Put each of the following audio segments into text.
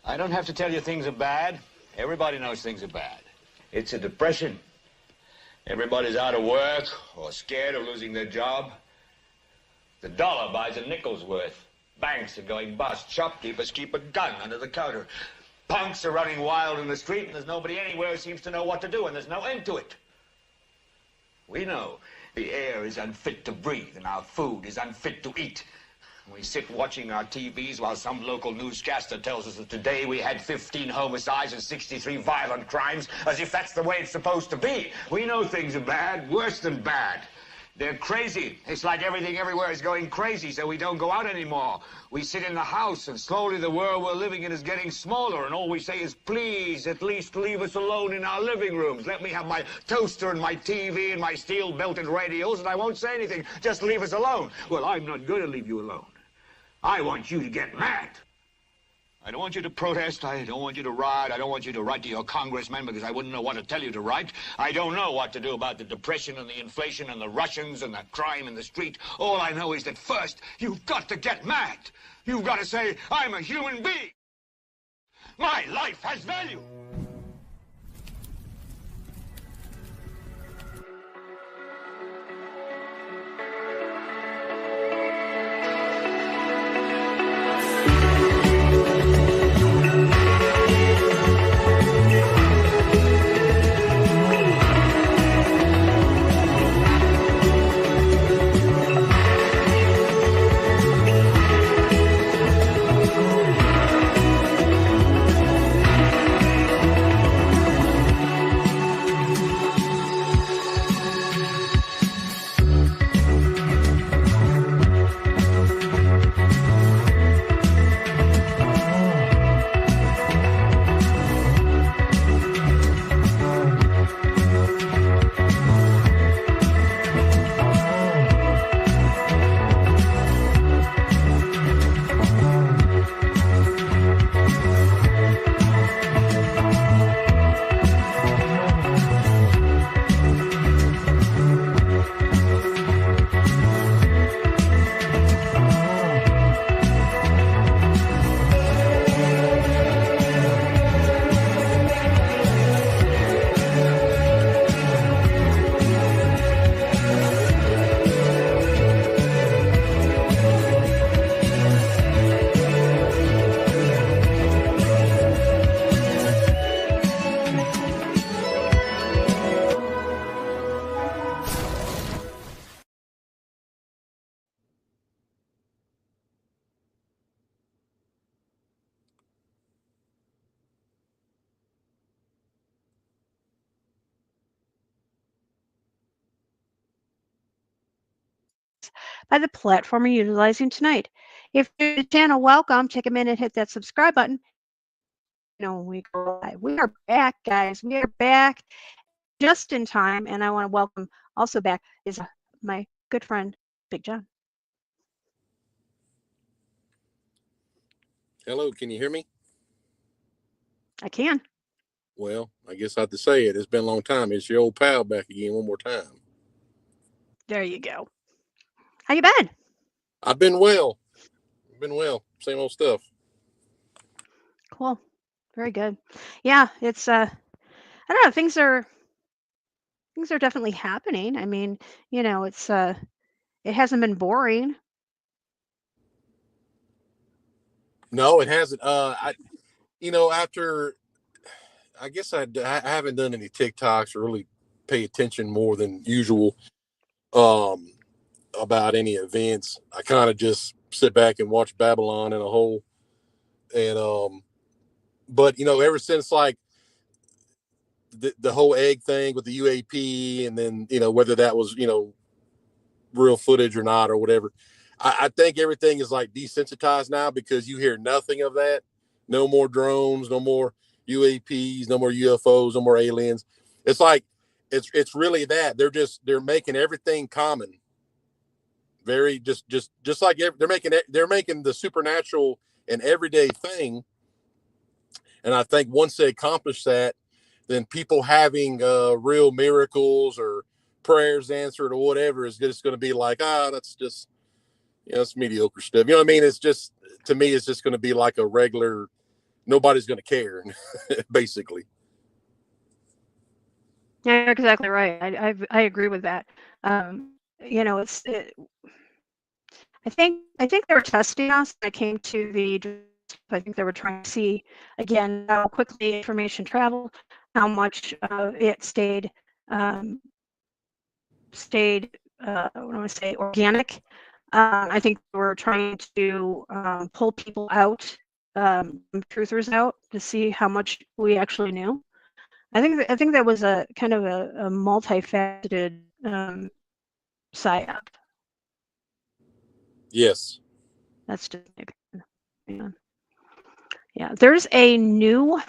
I don't have to tell you things are bad. Everybody knows things are bad. It's a depression. Everybody's out of work or scared of losing their job. The dollar buys a nickel's worth. Banks are going bust. Shopkeepers keep a gun under the counter. Punks are running wild in the street, and there's nobody anywhere who seems to know what to do, and there's no end to it. We know the air is unfit to breathe, and our food is unfit to eat. We sit watching our TVs while some local newscaster tells us that today we had 15 homicides and 63 violent crimes, as if that's the way it's supposed to be. We know things are bad, worse than bad. They're crazy. It's like everything everywhere is going crazy, so we don't go out anymore. We sit in the house, and slowly the world we're living in is getting smaller, and all we say is, please, at least leave us alone in our living rooms. Let me have my toaster and my TV and my steel-belted radios, and I won't say anything. Just leave us alone. Well, I'm not going to leave you alone. I want you to get mad. I don't want you to protest. I don't want you to riot. I don't want you to write to your congressman because I wouldn't know what to tell you to write. I don't know what to do about the depression and the inflation and the Russians and the crime in the street. All I know is that first, you've got to get mad. You've got to say, I'm a human being. My life has value. By the platform you're utilizing tonight. If you're new to the channel, welcome. Take a minute, hit that subscribe button. We go live. We are back, guys. We are back just in time, and I want to welcome also back is my good friend, Big John. Hello, can you hear me? I can. Well, I guess I have to say it. It's been a long time. It's your old pal back again one more time. There you go. How you been? I've been well. Same old stuff. Cool. Very good. Yeah, it's I don't know, things are definitely happening. I mean, it's it hasn't been boring. No, it hasn't. After I guess I haven't done any TikToks or really pay attention more than usual about any events. I kind of just sit back and watch Babylon in a hole. And but ever since like the whole egg thing with the UAP, and then whether that was real footage or not or whatever, I think everything is like desensitized now because you hear nothing of that. No more drones, no more UAPs, no more UFOs, no more aliens. It's like it's really that they're making everything common. Very just like they're making the supernatural an everyday thing. And I think once they accomplish that, then people having real miracles or prayers answered or whatever is just going to be like, that's just, it's mediocre stuff. You know what I mean? It's just, to me, it's just going to be like a regular nobody's going to care, basically. Yeah, you're exactly right. I agree with that. You know, I think they were testing us when it came to the. I think they were trying to see again how quickly information traveled, how much it stayed. What do I want to say? Organic. I think they were trying to pull people out, truthers out, to see how much we actually knew. I think that was a kind of a multifaceted psyop. Yes. That's just my opinion. Yeah, there's a new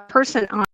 person on.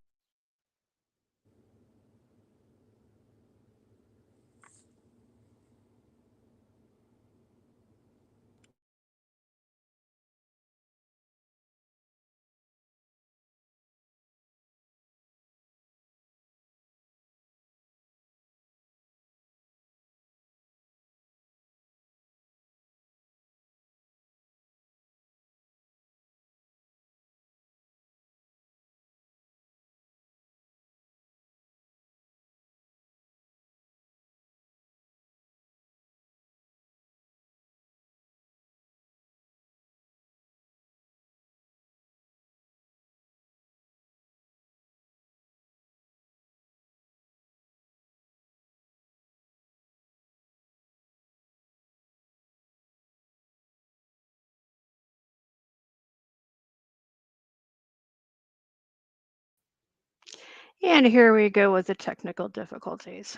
And here we go with the technical difficulties.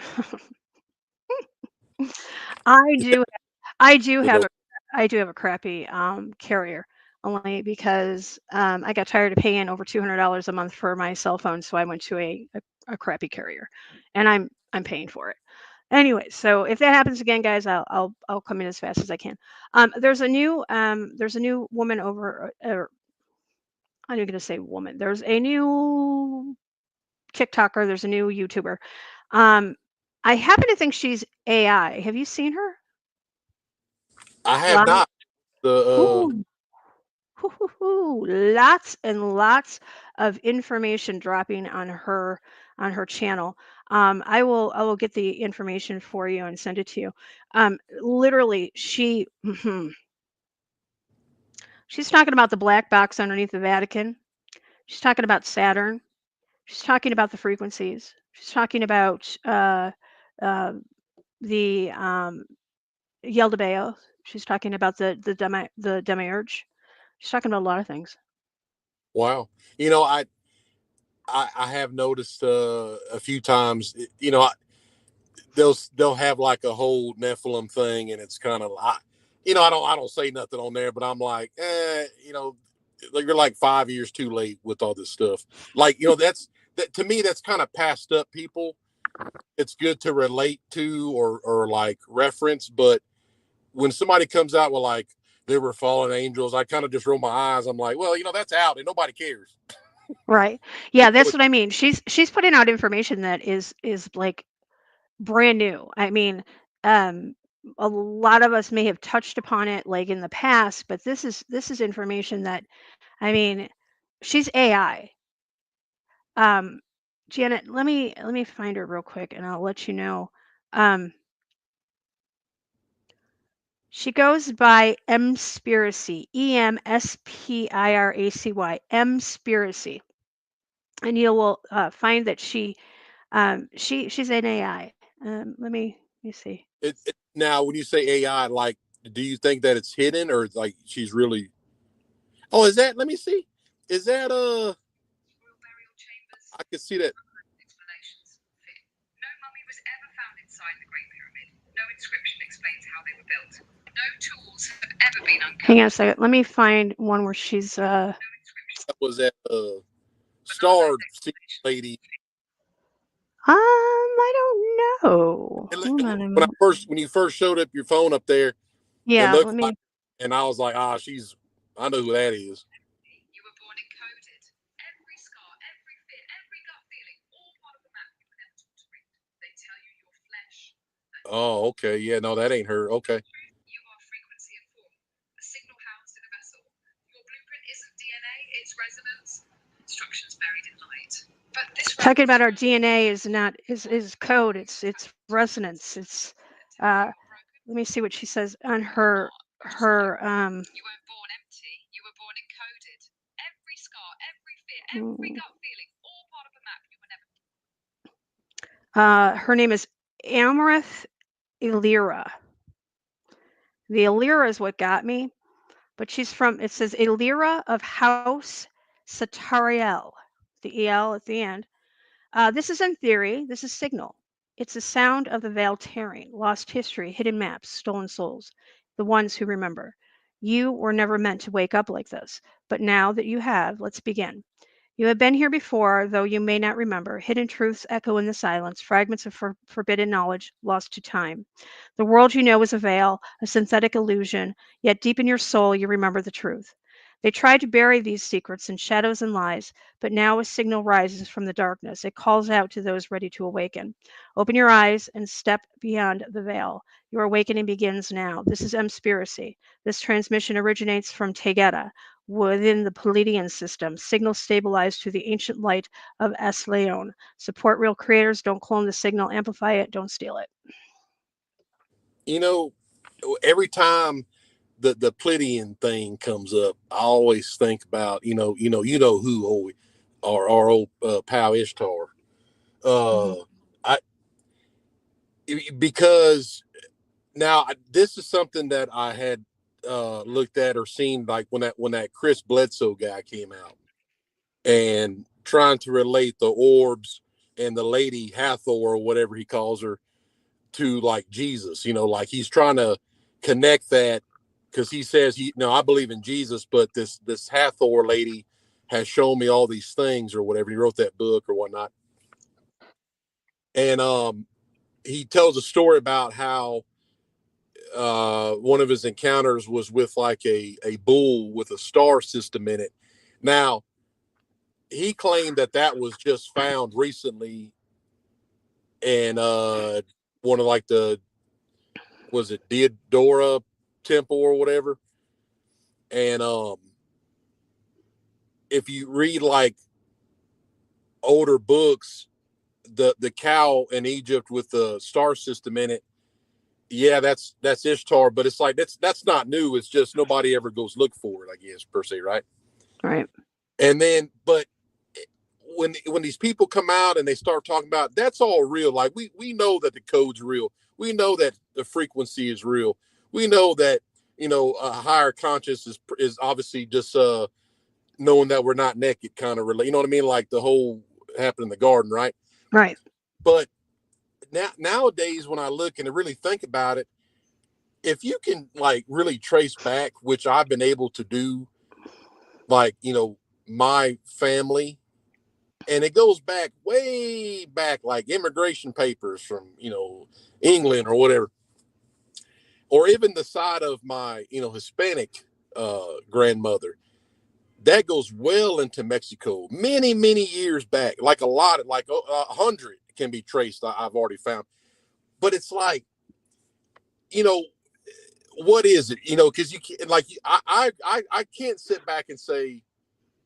I do have a crappy carrier, only because I got tired of paying over $200 a month for my cell phone, so I went to a crappy carrier, and I'm paying for it. Anyway, so if that happens again, guys, I'll come in as fast as I can. There's a new woman over. I'm going to say woman. There's a new TikToker. There's a new YouTuber. I happen to think she's AI. Have you seen her? I have not. Ooh, lots and lots of information dropping on her channel. I will get the information for you and send it to you. Literally, she's talking about the black box underneath the Vatican. She's talking about Saturn. She's talking about the frequencies. She's talking about the Yaldabaoth. She's talking about the demiurge. She's talking about a lot of things. Wow. You know, I have noticed a few times. You know, they'll have like a whole Nephilim thing, and it's kind of, I don't say nothing on there, but I'm like, you know, you're like 5 years too late with all this stuff. Like, you know, that to me, that's kind of passed up people. It's good to relate to or like reference, but when somebody comes out with like there were fallen angels, I kind of just roll my eyes. I'm like, well, you know, that's out and nobody cares. Right. Yeah, that's what I mean. She's putting out information that is like brand new. I mean, a lot of us may have touched upon it like in the past, but this is information that, I mean, she's AI. Janet, let me find her real quick and I'll let you know. She goes by Mspiracy, Emspiracy, Mspiracy, and you will find that she's an AI. Let me see. Now, when you say AI, like, do you think that it's hidden or like she's really? Oh, is that? Let me see. Is that I can see that. Explanations fit. No mummy was ever found inside the Great Pyramid. No inscription explains how they were built. No tools have ever been uncovered. Hang on a second. Let me find one where she's That was that star lady. I don't know. Hold on a minute. When you first showed up your phone up there, it Yeah, looked let me. like, and I was like, I know who that is. You were born encoded. Every scar, every fear, every gut feeling, all part of the map you were never taught to read. They tell you your flesh. Oh, okay. Yeah, no, that ain't her. Okay. You are frequency and form, a signal housed in a vessel. instructions buried in light. But this Talking about our DNA is not is code. It's resonance. It's let me see what she says on her You weren't born empty. You were born encoded. Every scar, every fear, every gut feeling, all part of a map you were never. her name is Amarith Illyra. The Illyra is what got me, but she's from, it says Illyra of House Satariel, the EL at the end. This is in theory, this is signal. It's the sound of the veiled tearing, lost history, hidden maps, stolen souls, the ones who remember. You were never meant to wake up like this, but now that you have, let's begin. You have been here before, though you may not remember. Hidden truths echo in the silence, fragments of forbidden knowledge lost to time. The world you know is a veil, a synthetic illusion, yet deep in your soul you remember the truth. They tried to bury these secrets in shadows and lies, but now a signal rises from the darkness. It calls out to those ready to awaken. Open your eyes and step beyond the veil. Your awakening begins now. This is Mspiracy. This transmission originates from Tegeta, within the Palladian system, signal stabilized to the ancient light of S. Leon. Support real creators, don't clone the signal, amplify it, don't steal it. You know, every time the Palladian thing comes up, I always think about, you know who our old pal Ishtar. I because now this is something that I had looked at or seen, like when that Chris Bledsoe guy came out and trying to relate the orbs and the Lady Hathor or whatever he calls her to like Jesus, like he's trying to connect that, because he says I believe in Jesus, but this Hathor lady has shown me all these things or whatever. He wrote that book or whatnot. And he tells a story about how one of his encounters was with like a bull with a star system in it. Now, he claimed that was just found recently in one of like was it Diodora temple or whatever. And if you read like older books, the cow in Egypt with the star system in it, yeah, that's Ishtar, but it's like that's not new. It's just nobody ever goes look for it, I guess, per se, right? Right. And then, but when these people come out and they start talking about that's all real, like we know that the code's real, we know that the frequency is real, we know that a higher conscious is obviously just knowing that we're not naked, kind of relate. You know what I mean? Like the whole happened in the garden, right? Right. But nowadays, when I look and really think about it, if you can like really trace back, which I've been able to do, like, my family, and it goes back way back, like immigration papers from, England or whatever, or even the side of my, Hispanic grandmother, that goes well into Mexico, many, many years back, like a lot, like 100 can be traced. I've already found, but it's like, what is it? Because you can't, like, I can't sit back and say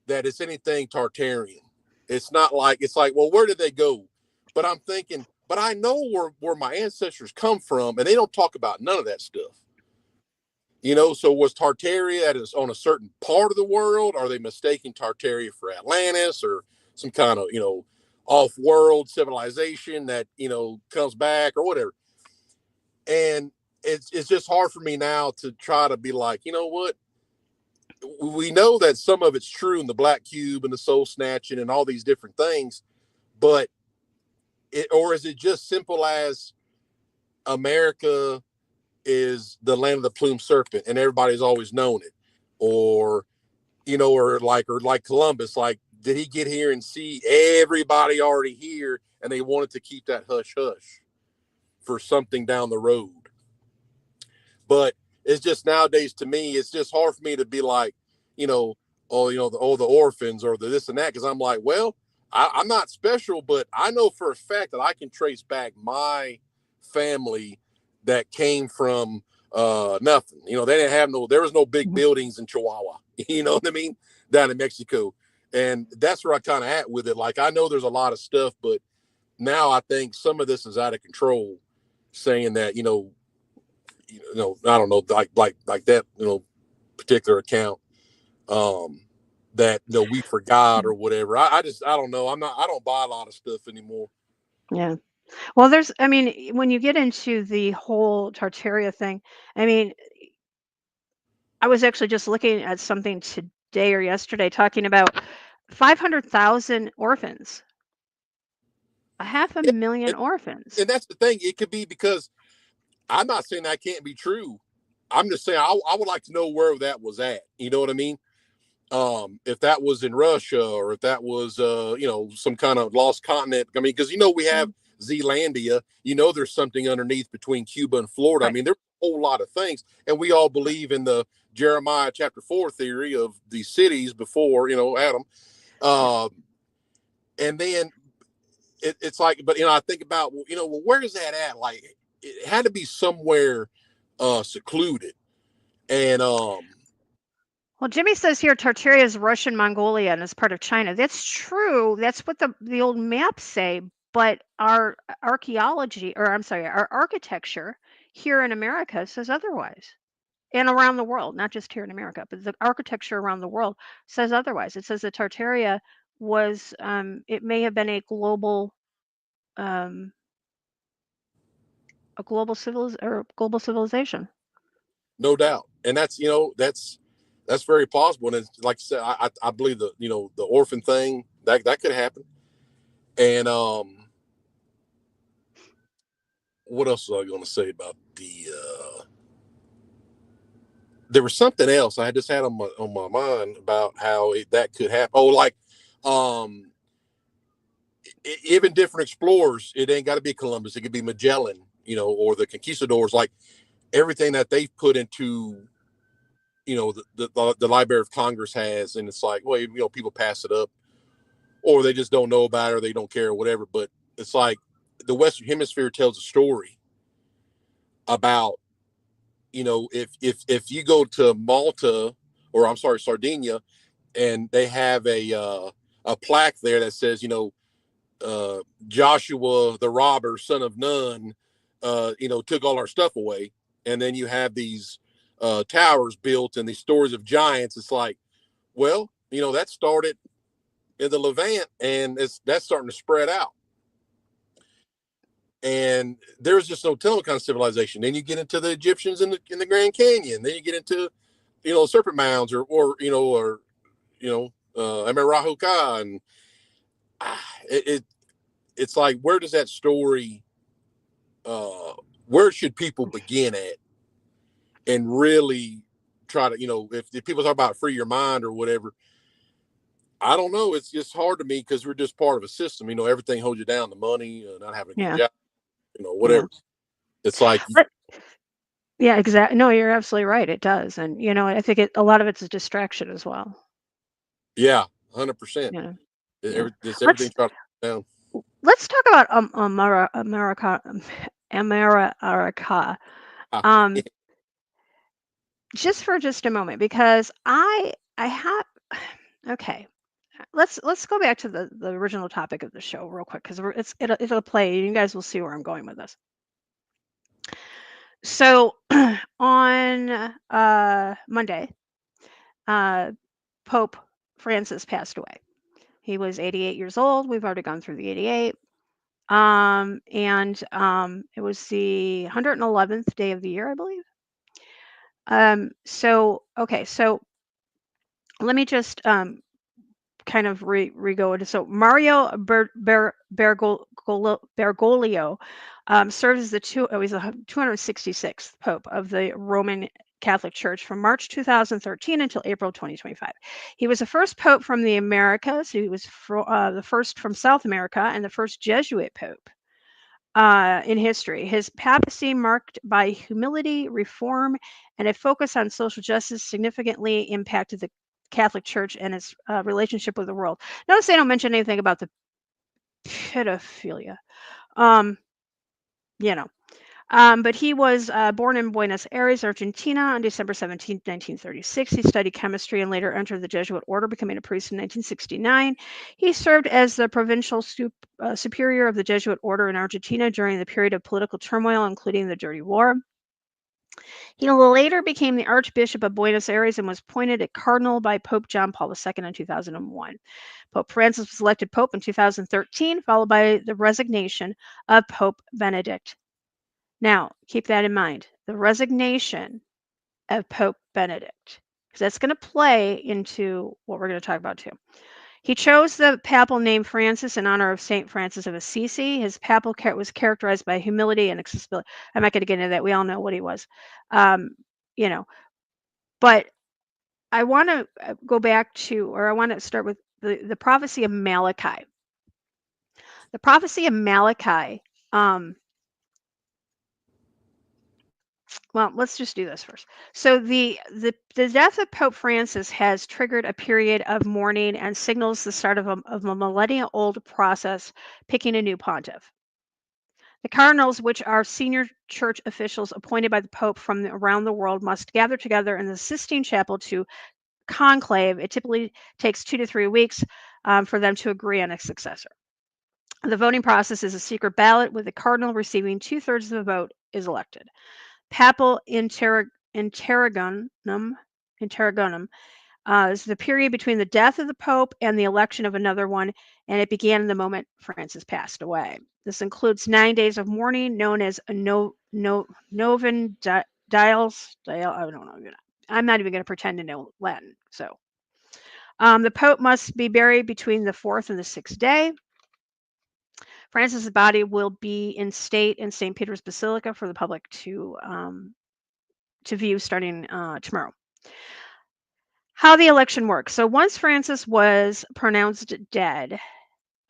that it's anything Tartarian. It's not like, it's like, well, where did they go? But I'm thinking, but I know where my ancestors come from, and they don't talk about none of that stuff. So was Tartaria on a certain part of the world? Are they mistaking Tartaria for Atlantis or some kind of, off-world civilization that, comes back or whatever? And it's just hard for me now to try to be like, you know what? We know that some of it's true in the Black Cube and the soul snatching and all these different things, but or is it just simple as America is the land of the plumed serpent and everybody's always known it? Or, or like Columbus, like, did he get here and see everybody already here and they wanted to keep that hush hush for something down the road? But it's just nowadays, to me, it's just hard for me to be like, the orphans or the this and that, because I'm like, well, I'm not special, but I know for a fact that I can trace back my family that came from nothing. They didn't have there was no big buildings in Chihuahua, you know what I mean, down in Mexico. And that's where I kind of at with it. Like, I know there's a lot of stuff, but now I think some of this is out of control, saying that, I don't know, like that, particular account, that, we forgot or whatever. I don't know. I don't buy a lot of stuff anymore. Yeah. Well, I mean, when you get into the whole Tartaria thing, I mean, I was actually just looking at something today or yesterday talking about 500,000 orphans, a half a Yeah, million and, orphans. and that's the thing. It could be, because I'm not saying that can't be true. I'm just saying I would like to know where that was at. You know what I mean? If that was in Russia, or if that was, some kind of lost continent. I mean, because, we have Zealandia, there's something underneath between Cuba and Florida. I Right. mean, there's a whole lot of things. And we all believe in the Jeremiah chapter 4 theory of these cities before, Adam. And then it's like, but, I think about, well, where is that at? Like, it had to be somewhere secluded. And Well, Jimmy says here Tartaria is Russian Mongolia and is part of China. That's true. That's what the old maps say. But our archaeology, or I'm sorry, our architecture here in America says otherwise. And around the world, not just here in America, but the architecture around the world says otherwise. It says that Tartaria was, it may have been um, a global civilization. no doubt. And that's very possible. And it's, like I said, I believe the orphan thing that could happen. And what else was I going to say about there was something else I just had on my mind about how that could happen. Oh, like, um, even different explorers. It ain't got to be Columbus. It could be Magellan, or the conquistadors. Like, everything that they've put into, the Library of Congress has, and it's like, well, people pass it up, or they just don't know about it, or they don't care, or whatever. But it's like the Western Hemisphere tells a story about, if you go to Malta, or I'm sorry, Sardinia, and they have a plaque there that says, Joshua the robber, son of Nun, took all our stuff away. And then you have these towers built and these stories of giants. It's like, well, that started in the Levant, and that's starting to spread out. And there's just no telling kind of civilization. Then you get into the Egyptians in the Grand Canyon. Then you get into, serpent mounds, or Amarahuka, and it's like, where does that story? Where should people begin at, and really try to, if people talk about free your mind or whatever, I don't know. It's just hard to me, because we're just part of a system. Everything holds you down: the money, not having a good Yeah. job, Yeah. whatever. It's like, But yeah, exactly. No, you're absolutely right. It does. And, I think a lot of it's a distraction as well. yeah, 100%. Yeah. Just everything try to down. Let's talk about America. Um, just for just a moment, because I have okay. Let's go back to the original topic of the show real quick, because it'll play. And you guys will see where I'm going with this. So on Monday, Pope Francis passed away. He was 88 years old. We've already gone through the 88. And it was the 111th day of the year, I believe. So let me just kind of re-go into. So Mario Bergoglio served as the 266th Pope of the Roman Catholic Church from March 2013 until April 2025. He was the first Pope from the Americas. He was the first from South America, and the first Jesuit Pope in history. His papacy, marked by humility, reform, and a focus on social justice, significantly impacted the Catholic Church and its relationship with the world. Notice they don't mention anything about the pedophilia. Um, you know, But he was born in Buenos Aires, Argentina on December 17, 1936. He studied chemistry and later entered the Jesuit order, becoming a priest in 1969. He served as the provincial superior of the Jesuit order in Argentina during the period of political turmoil, including the Dirty War. He later became the Archbishop of Buenos Aires and was appointed a cardinal by Pope John Paul II in 2001. Pope Francis was elected Pope in 2013, followed by the resignation of Pope Benedict. Now, keep that in mind, the resignation of Pope Benedict, because that's going to play into what we're going to talk about too. He chose the papal name Francis in honor of St. Francis of Assisi. His papal was characterized by humility and accessibility. I'm not going to get into that. We all know what he was. But I want to go back to, or I want to start with the prophecy of Malachi. The prophecy of Malachi, well, let's just do this first. So the death of Pope Francis has triggered a period of mourning and signals the start of a millennia-old process picking a new pontiff. The cardinals, which are senior church officials appointed by the Pope from around the world, must gather together in the Sistine Chapel to conclave. It typically takes 2 to 3 weeks for them to agree on a successor. The voting process is a secret ballot, with the cardinal receiving 2/3 of the vote is elected. Papal interregnum is the period between the death of the Pope and the election of another one, and it began the moment Francis passed away. This includes 9 days of mourning, known as a Novin Dials. I don't know. I'm not even going to pretend to know Latin. So, the Pope must be buried between the 4th and the 6th day. Francis's body will be in state in St. Peter's Basilica for the public to view starting tomorrow. How the election works. So once Francis was pronounced dead,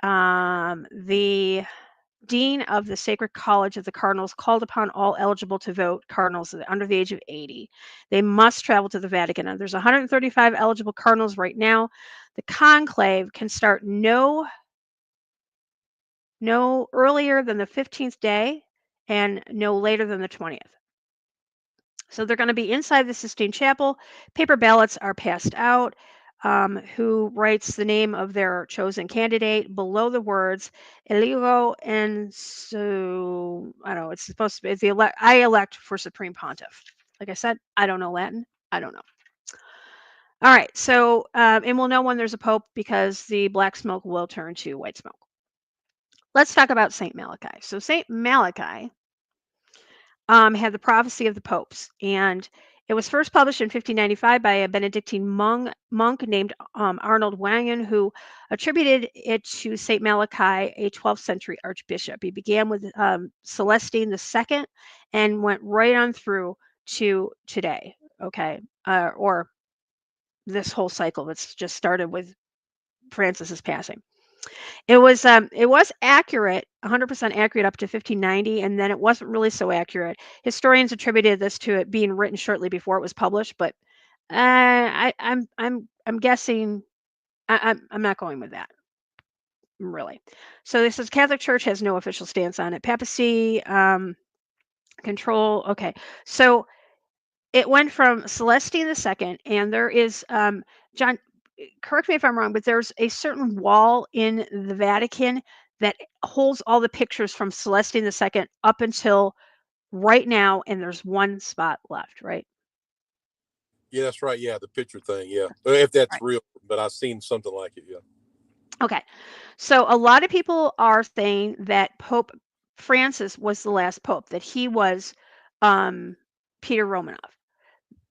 the dean of the Sacred College of the Cardinals called upon all eligible to vote cardinals under the age of 80. They must travel to the Vatican. And there's 135 eligible cardinals right now. The conclave can start no earlier than the 15th day and no later than the 20th. So they're going to be inside the Sistine Chapel. Paper ballots are passed out. Who writes the name of their chosen candidate below the words "Eligo," and so I don't know. It's supposed to be it's I elect for Supreme Pontiff. Like I said, I don't know Latin. I don't know. All right. So and we'll know when there's a pope because the black smoke will turn to white smoke. Let's talk about Saint Malachi. So Saint Malachi had the prophecy of the popes, and it was first published in 1595 by a Benedictine monk named Arnold Wangen, who attributed it to Saint Malachi, a 12th century archbishop. He began with Celestine II and went right on through to today. Okay, or this whole cycle that's just started with Francis's passing. It was accurate, 100% accurate up to 1590, and then it wasn't really so accurate. Historians attributed this to it being written shortly before it was published, but I'm guessing I'm not going with that, really. So this is Catholic Church has no official stance on it. Papacy control. Okay, so it went from Celestine II, and there is John. Correct me if I'm wrong, but there's a certain wall in the Vatican that holds all the pictures from Celestine II up until right now, and there's one spot left, right? Yeah, that's right. Yeah, the picture thing. Yeah, if that's Right. real, but I've seen something like it. Yeah. Okay, so a lot of people are saying that Pope Francis was the last pope, that he was Peter Romanov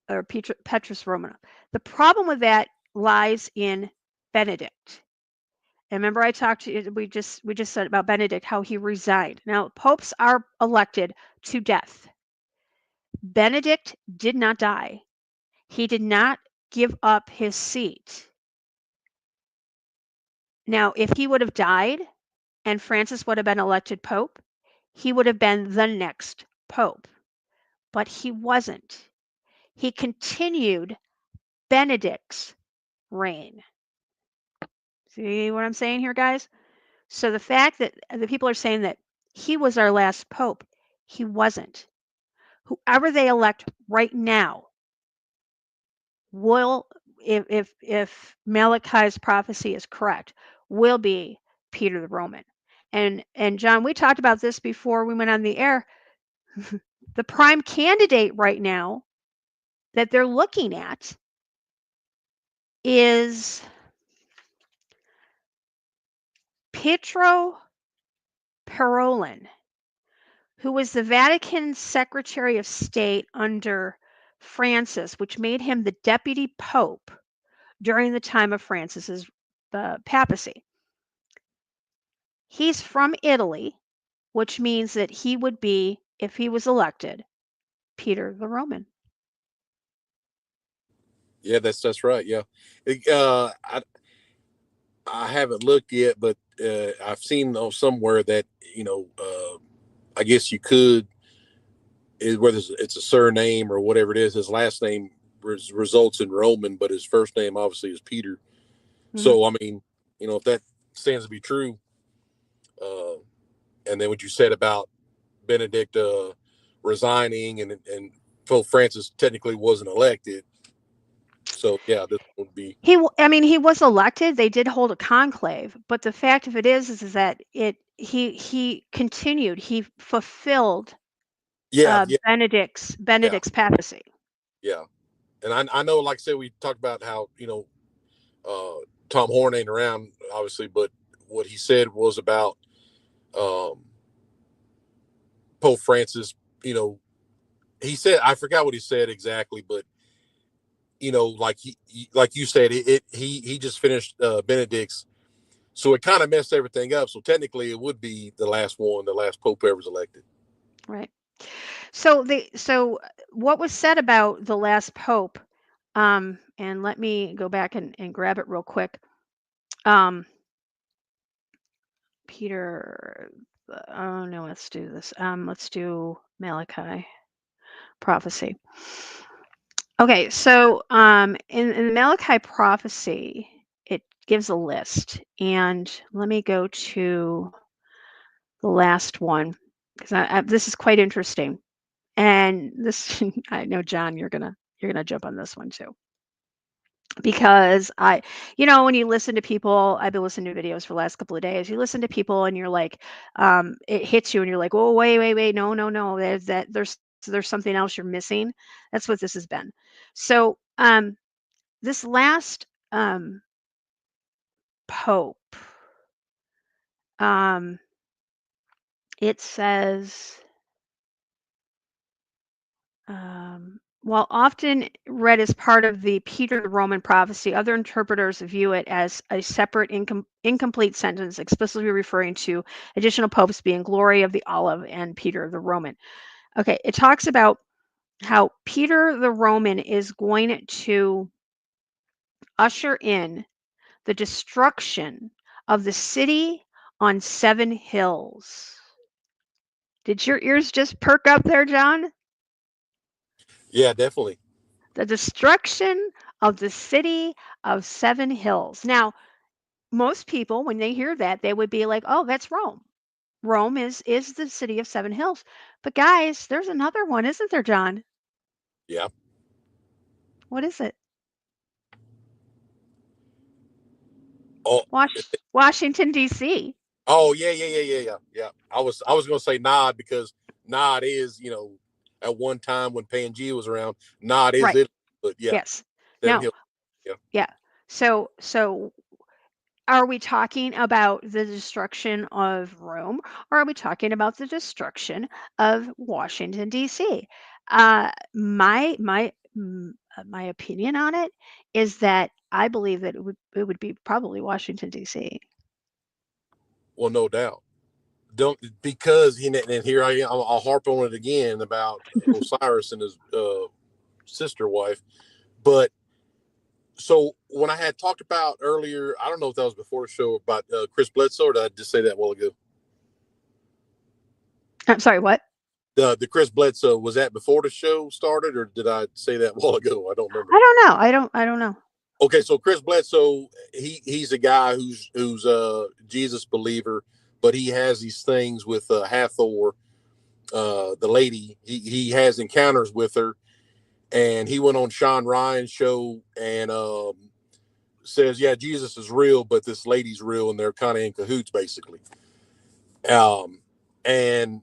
or Petrus Romanov. The problem with that lies in Benedict. And remember, I talked to you, we just said about Benedict, how he resigned. Now, popes are elected to death. Benedict did not die. He did not give up his seat. Now, if he would have died and Francis would have been elected pope, he would have been the next pope. But he wasn't. He continued Benedict's reign. See what I'm saying here, guys? So the fact that the people are saying that he was our last pope, He wasn't. Whoever they elect right now will, if Malachy's prophecy is correct, will be Peter the Roman. And John, we talked about this before we went on the air. The prime candidate right now that they're looking at is Pietro Parolin, who was the Vatican Secretary of State under Francis, which made him the deputy pope during the time of Francis's papacy. He's from Italy, which means that he would be, if he was elected, Peter the Roman. Yeah, that's right. Yeah, I haven't looked yet, but I've seen somewhere that I guess you could, whether it's a surname or whatever it is, his last name results in Roman, but his first name obviously is Peter. Mm-hmm. So I mean, if that stands to be true, and then what you said about Benedict resigning and Pope Francis technically wasn't elected. So yeah, this would be. He was elected. They did hold a conclave, but the fact of it is that he continued. He fulfilled Benedict's papacy. Yeah, and I know, like I said, we talked about how Tom Horn ain't around, obviously, but what he said was about Pope Francis. He said, I forgot what he said exactly, but like you said, he just finished Benedict's, so it kind of messed everything up. So technically, it would be the last Pope ever was elected. Right. So what was said about the last Pope? And let me go back and grab it real quick. Peter. Oh no, let's do this. Let's do Malachi prophecy. Okay, so in the Malachi prophecy, it gives a list, and let me go to the last one because this is quite interesting. And this, I know, John, you're gonna jump on this one too, because when you listen to people, I've been listening to videos for the last couple of days. You listen to people, and you're like, it hits you, and you're like, oh wait, no, there's something else you're missing. That's what this has been. So this last Pope, it says, while often read as part of the Peter the Roman prophecy, other interpreters view it as a separate incomplete sentence, explicitly referring to additional popes being Glory of the Olive and Peter the Roman. Okay, it talks about how Peter the Roman is going to usher in the destruction of the city on 7 hills. Did your ears just perk up there, John? Yeah, definitely. The destruction of the city of 7 hills. Now, most people, when they hear that, they would be like, oh, that's Rome. Rome is the city of 7 hills. But guys, there's another one, isn't there, John? Yeah. What is it? Oh, Washington, D.C. Oh, yeah. I was going to say Nod, because Nod is, at one time when Pangea was around, Nod is it. But yeah. Yes. Now, yeah. So are we talking about the destruction of Rome, or are we talking about the destruction of Washington, D.C.? My opinion on it is that I believe that it would be probably Washington, D.C. Well, no doubt. Because and here I am, I'll harp on it again about Osiris and his sister wife. But so when I had talked about earlier, I don't know if that was before the show, about Chris Bledsoe, or did I just say that a while ago? I'm sorry, what? The Chris Bledsoe, was that before the show started, or did I say that a while ago? I don't remember. I don't know. I don't know. Okay, so Chris Bledsoe, he's a guy who's a Jesus believer, but he has these things with Hathor, the lady, he has encounters with her, and he went on Sean Ryan's show and says, yeah, Jesus is real, but this lady's real, and they're kind of in cahoots, basically. And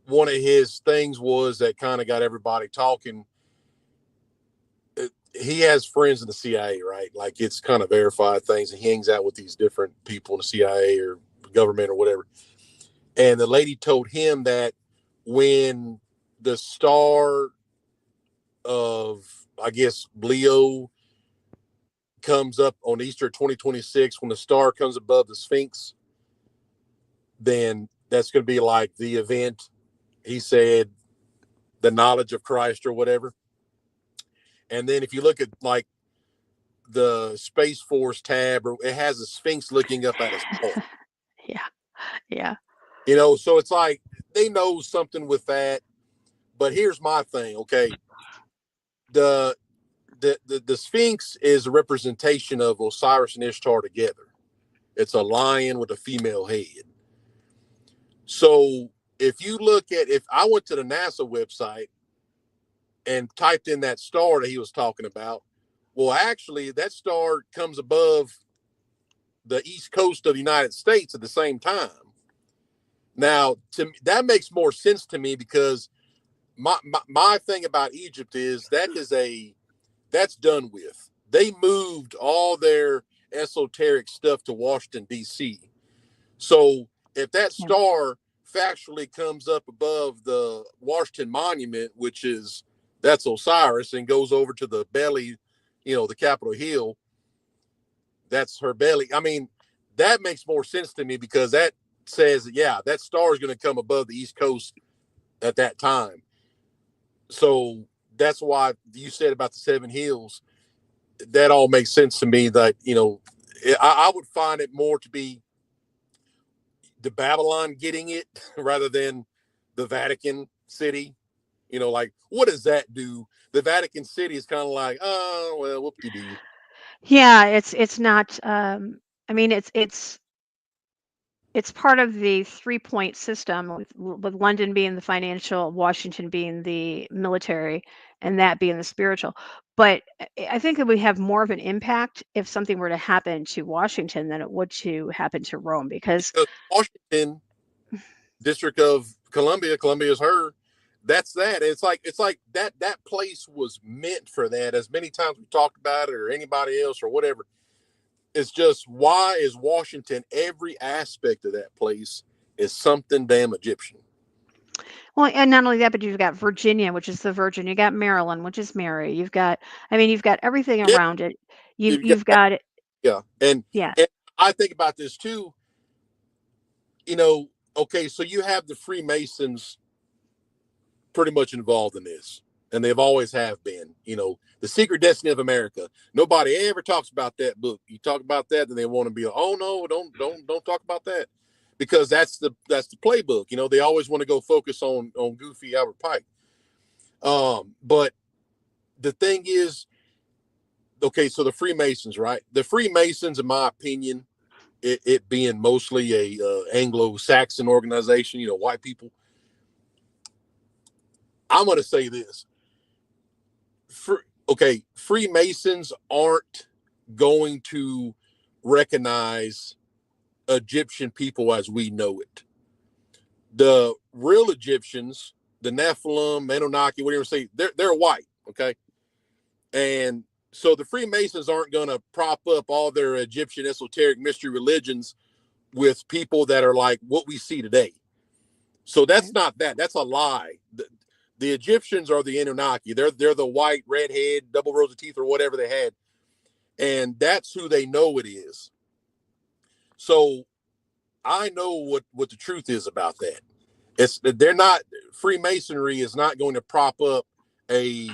one of his things was that kind of got everybody talking. He has friends in the CIA, right? Like, it's kind of verified things, and he hangs out with these different people in the CIA or government or whatever. And the lady told him that when the star of, I guess, Leo comes up on Easter 2026, when the star comes above the Sphinx, then that's going to be like the event. He said the knowledge of Christ or whatever. And then if you look at like the Space Force tab, or it has a Sphinx looking up at us. Yeah. You know, so it's like they know something with that. But here's my thing, okay? The Sphinx is a representation of Osiris and Ishtar together. It's a lion with a female head. So if I went to the NASA website and typed in that star that he was talking about, well, actually, that star comes above the east coast of the United States at the same time. Now, that makes more sense to me, because my thing about Egypt is that's done with. They moved all their esoteric stuff to Washington, D.C. So if that star factually comes up above the Washington Monument, that's Osiris, and goes over to the belly, the Capitol Hill, that's her belly. I mean, that makes more sense to me, because that says, yeah, that star is going to come above the East Coast at that time. So that's why you said about the seven hills. That all makes sense to me. That, I would find it more to be the Babylon getting it rather than the Vatican City. Like, what does that do? The Vatican City is kind of like, oh, well, whoop-de-doo. Yeah, it's not I mean it's part of the 3-point system, with London being the financial, Washington being the military, and that being the spiritual. But I think it would have more of an impact if something were to happen to Washington than it would to happen to Rome, because Washington, District of Columbia is her. That's that. It's like that place was meant for that. As many times we talked about it, or anybody else or whatever. It's just, why is Washington, every aspect of that place is something damn Egyptian? well, and not only that, but you've got Virginia, which is the Virgin. You got Maryland, which is Mary. You've got everything Yeah, around it. you've Got it. yeah, and I think about this too. Okay, so you have the Freemasons pretty much involved in this, and they've always have been. The Secret Destiny of America. Nobody ever talks about that book. You talk about that, then they want to be, oh no, don't talk about that, because that's the playbook. They always want to go focus on goofy Albert Pike. But the thing is, okay, so the Freemasons, right? The Freemasons, in my opinion, it being mostly a Anglo-Saxon organization, white people. I'm going to say this. Freemasons aren't going to recognize Egyptian people as we know it. The real Egyptians, the Nephilim, Anunnaki, whatever you say, they're white, okay? And so the Freemasons aren't going to prop up all their Egyptian esoteric mystery religions with people that are like what we see today. So that's not that. That's a lie. The Egyptians are the Anunnaki. They're the white, redhead, double rows of teeth, or whatever they had. And that's who they know it is. So I know what the truth is about that. They're not, Freemasonry is not going to prop up a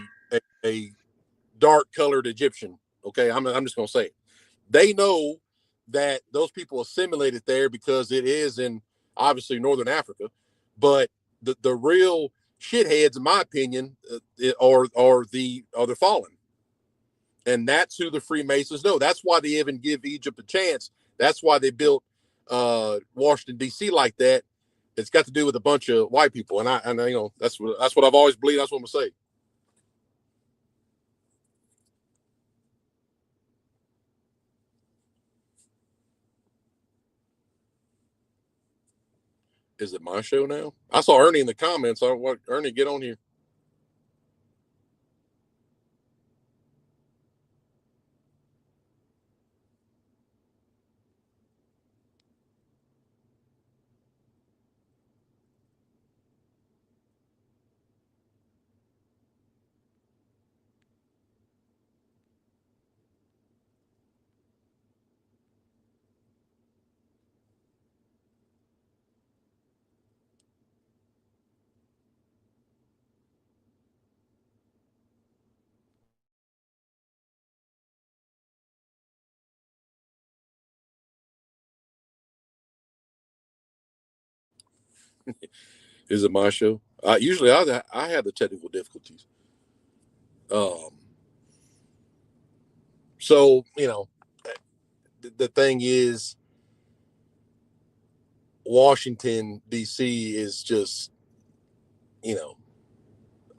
dark colored Egyptian. Okay. I'm just going to say it. They know that those people assimilated there because it is in obviously Northern Africa, but the real shitheads, in my opinion, are the fallen. And that's who the Freemasons know. That's why they even give Egypt a chance. That's why they built Washington, D.C. like that, it's got to do with a bunch of white people, and you know that's what I've always believed. That's what I'm gonna say. Is it my show now? I saw Ernie in the comments. Ernie, get on here. Is it my show? Usually I have the technical difficulties. So you know, the thing is, Washington D.C. is just, you know,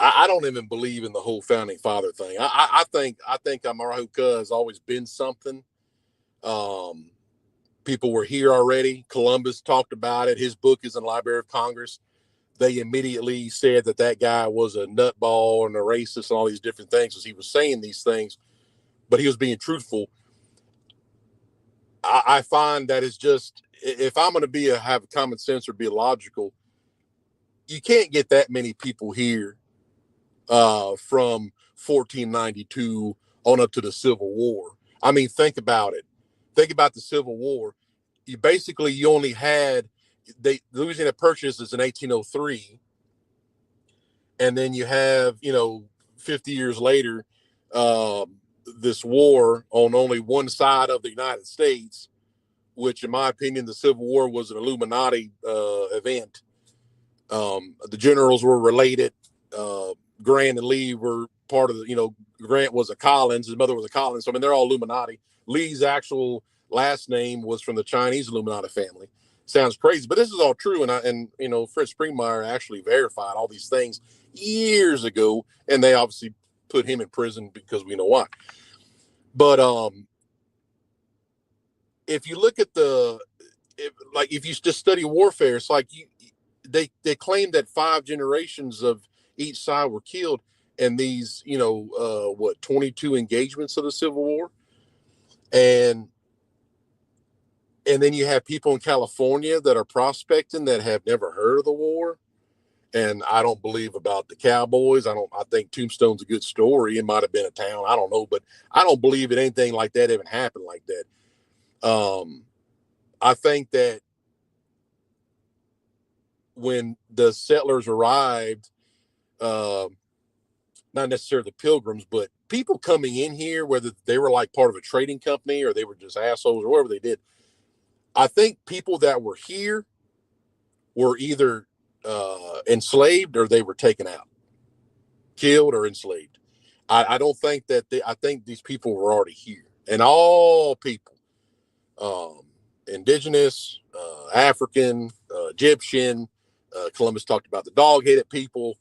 I don't even believe in the whole founding father thing. I think America has always been something. People were here already. Columbus talked about it. His book is in the Library of Congress. They immediately said that guy was a nutball and a racist and all these different things as he was saying these things, but he was being truthful. I find that it's just, if I'm going to have common sense or be logical, you can't get that many people here from 1492 on up to the Civil War. I mean, think about it. Think about the Civil War. You only had Louisiana Purchase is in 1803, and then you have 50 years later this war on only one side of the United States, which in my opinion the Civil War was an Illuminati event. The generals were related. Grant and Lee were part of Grant was a Collins, his mother was a Collins. So I mean, they're all Illuminati. Lee's actual last name was from the Chinese Illuminati family. Sounds crazy, but this is all true. And Fred Springmeyer actually verified all these things years ago, and they obviously put him in prison because we know why. But if you look at if you just study warfare, it's like they claim that 5 generations of each side were killed in these 22 engagements of the Civil War, and then you have people in California that are prospecting that have never heard of the war. And I don't believe about the cowboys. I think Tombstone's a good story. It might have been a town, I don't know, but I don't believe that anything like that even happened like that. I think that when the settlers arrived, not necessarily the Pilgrims, but people coming in here, whether they were like part of a trading company or they were just assholes or whatever they did, I think people that were here were either enslaved or they were taken out, killed or enslaved. I don't think that I think these people were already here, and all people, indigenous, African, Egyptian. Columbus talked about the dog-headed people.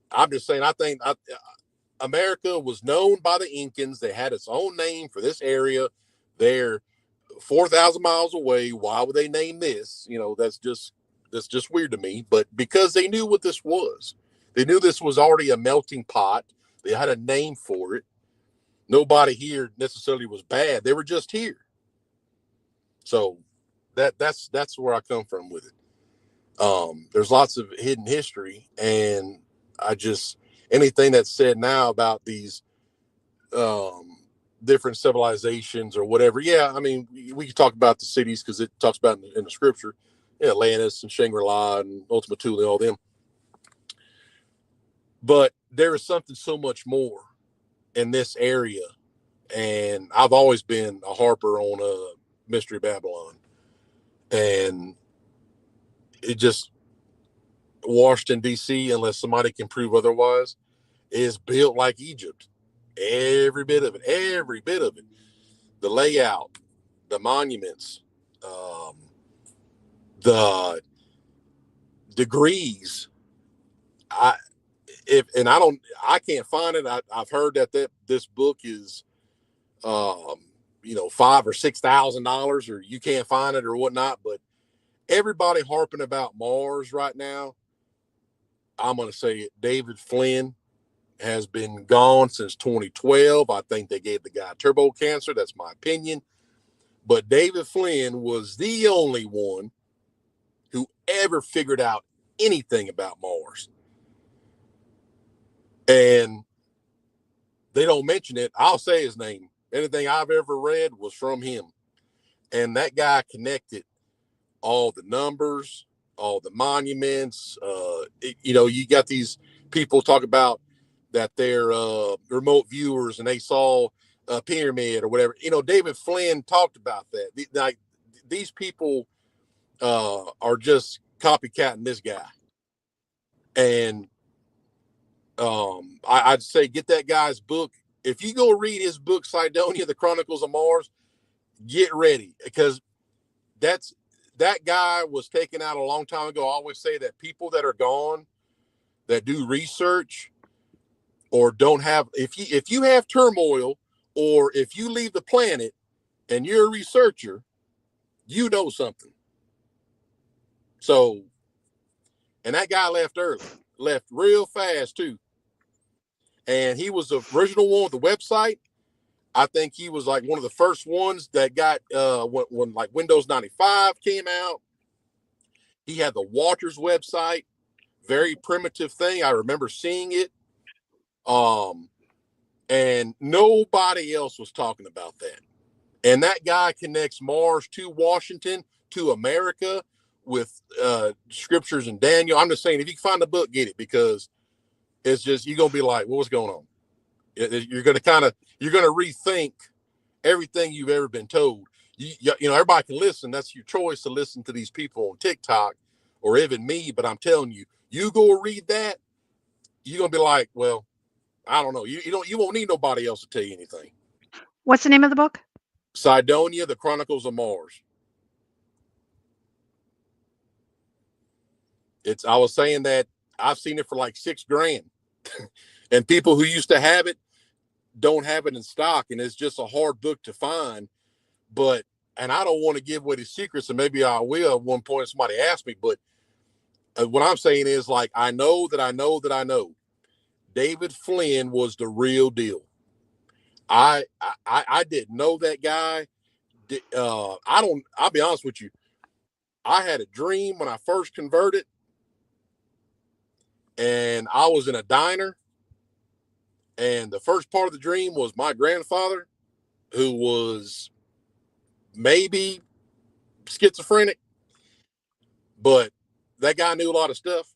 I'm just saying, I think America was known by the Incans. They had its own name for this area. They're 4,000 miles away. Why would they name this? That's just weird to me. But because they knew what this was, they knew this was already a melting pot. They had a name for it. Nobody here necessarily was bad. They were just here. So that's where I come from with it. There's lots of hidden history, and anything that's said now about these different civilizations or whatever. Yeah, I mean, we can talk about the cities because it talks about in the scripture, Atlantis and Shangri-La and Ultima Thule, all them. But there is something so much more in this area, and I've always been a harper on Mystery Babylon, and it just Washington D.C., unless somebody can prove otherwise, is built like Egypt. Every bit of it, the layout, the monuments, the degrees. I can't find it. I've heard that this book is, $5,000 or $6,000, or you can't find it or whatnot. But everybody harping about Mars right now. I'm going to say it. David Flynn has been gone since 2012. I think they gave the guy turbo cancer. That's my opinion. But David Flynn was the only one who ever figured out anything about Mars. And they don't mention it. I'll say his name. Anything I've ever read was from him. And that guy connected all the numbers, all the monuments. You got these people talk about that they're remote viewers and they saw a pyramid or whatever. David Flynn talked about that. These people are just copycatting this guy. And I'd say get that guy's book. If you go read his book, Cydonia, The Chronicles of Mars, get ready, because that guy was taken out a long time ago. I always say that people that are gone, that do research or don't have, if you have turmoil, or if you leave the planet and you're a researcher, you know something. So, and that guy left early, left real fast too. And he was the original one with the website. I think he was like one of the first ones that got when like Windows 95 came out. He had the Waters website, very primitive thing. I remember seeing it. And nobody else was talking about that. And that guy connects Mars to Washington, to America, with scriptures in Daniel. I'm just saying, if you can find the book, get it, because it's just, you're going to be like, well, what's going on? You're going to rethink everything you've ever been told. Everybody can listen. That's your choice to listen to these people on TikTok or even me. But I'm telling you, you go read that, you're going to be like, well, I don't know. You won't need nobody else to tell you anything. What's the name of the book? Cydonia, The Chronicles of Mars. I was saying that I've seen it for like $6,000 and people who used to have it don't have it in stock. And it's just a hard book to find, and I don't want to give away the secrets, and maybe I will at one point if somebody asks me, but what I'm saying is, like, I know David Flynn was the real deal. I didn't know that guy. I'll be honest with you. I had a dream when I first converted, and I was in a diner, and the first part of the dream was my grandfather, who was maybe schizophrenic, but that guy knew a lot of stuff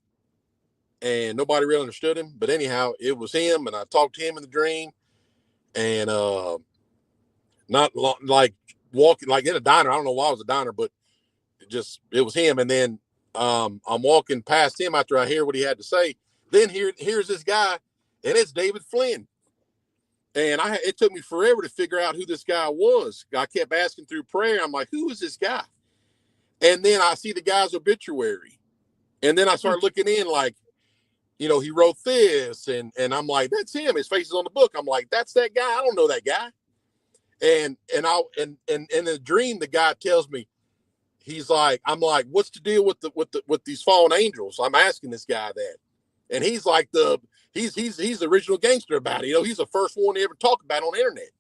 and nobody really understood him. But anyhow, it was him, and I talked to him in the dream, and not like walking like in a diner. I don't know why it was a diner, but it was him. And then I'm walking past him after I hear what he had to say. Then here's this guy, and it's David Flynn. And it took me forever to figure out who this guy was. I kept asking through prayer. I'm like, who is this guy? And then I see the guy's obituary. And then I start looking in, like, he wrote this, and I'm like, that's him. His face is on the book. I'm like, that's that guy. I don't know that guy. And in the dream, the guy tells me, he's like, I'm like, what's the deal with these fallen angels? I'm asking this guy that, and he's like he's the original gangster about it. He's the first one to ever talk about it on the internet.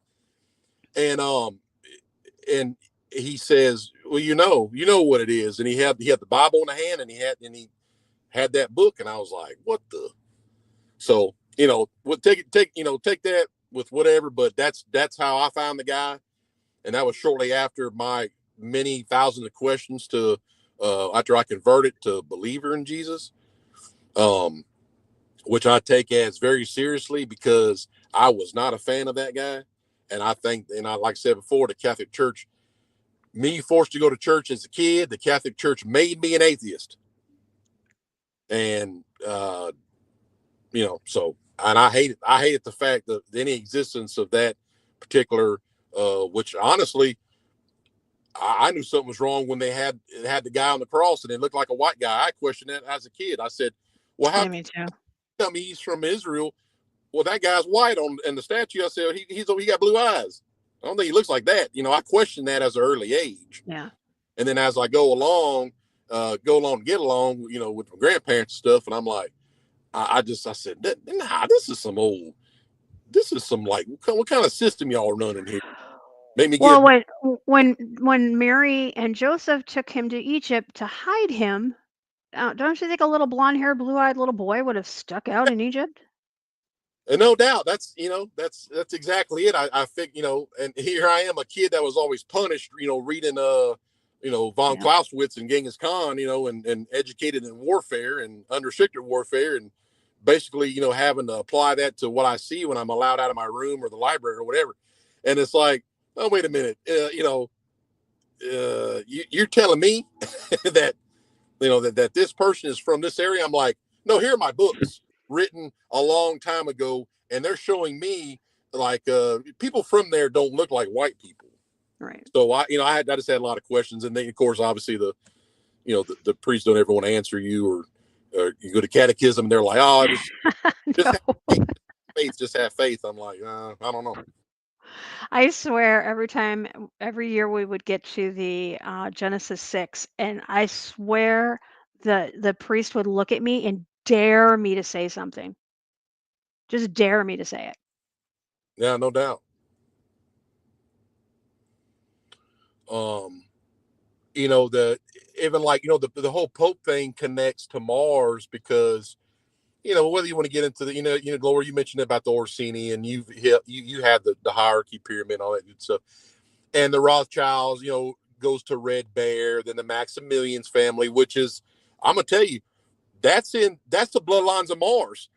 And he says, well, you know what it is. And he had the Bible in the hand, and he had that book, and I was like, what the? So, take that with whatever, but that's how I found the guy. And that was shortly after my many thousands of questions after I converted to believer in Jesus, which I take as very seriously, because I was not a fan of that guy. And I think, and like I said before, the Catholic Church, me forced to go to church as a kid, the Catholic Church made me an atheist. And, and I hated the fact that any existence of that particular, which honestly, I knew something was wrong when they had the guy on the cross and it looked like a white guy. I questioned that as a kid. I said, "Well, how Yeah, me too. come he's from Israel? Well, that guy's white on in the statue." I said, he got blue eyes. I don't think he looks like that. I questioned that as an early age. Yeah. And then as I go along, get along, with my grandparents and stuff, and I'm like, I said, nah, this is some like, what kind of system y'all running here? Made me Well, give. when Mary and Joseph took him to Egypt to hide him, don't you think a little blonde-haired, blue-eyed little boy would have stuck out in Egypt? And no doubt, that's exactly it. I think, and here I am, a kid that was always punished, reading von Clausewitz and Genghis Khan, and educated in warfare and unrestricted warfare, and basically, having to apply that to what I see when I'm allowed out of my room or the library or whatever. And it's like, oh, wait a minute, you're telling me that that this person is from this area. I'm like, no, here are my books written a long time ago, and they're showing me like people from there don't look like white people. Right. So I just had a lot of questions, and then of course, obviously the priests don't ever want to answer you, or you go to catechism, and they're like, oh, just have faith, just have faith. I'm like, I don't know. I swear every year we would get to the Genesis 6, and I swear the priest would look at me and dare me to say something. Just dare me to say it. Yeah, no doubt. The whole Pope thing connects to Mars because, whether you want to get into the, Gloria, you mentioned about the Orsini, and you had the hierarchy pyramid, all that good stuff, and the Rothschilds, goes to Red Bear, then the Maximilians family, which is, I'm gonna tell you, that's the bloodlines of Mars.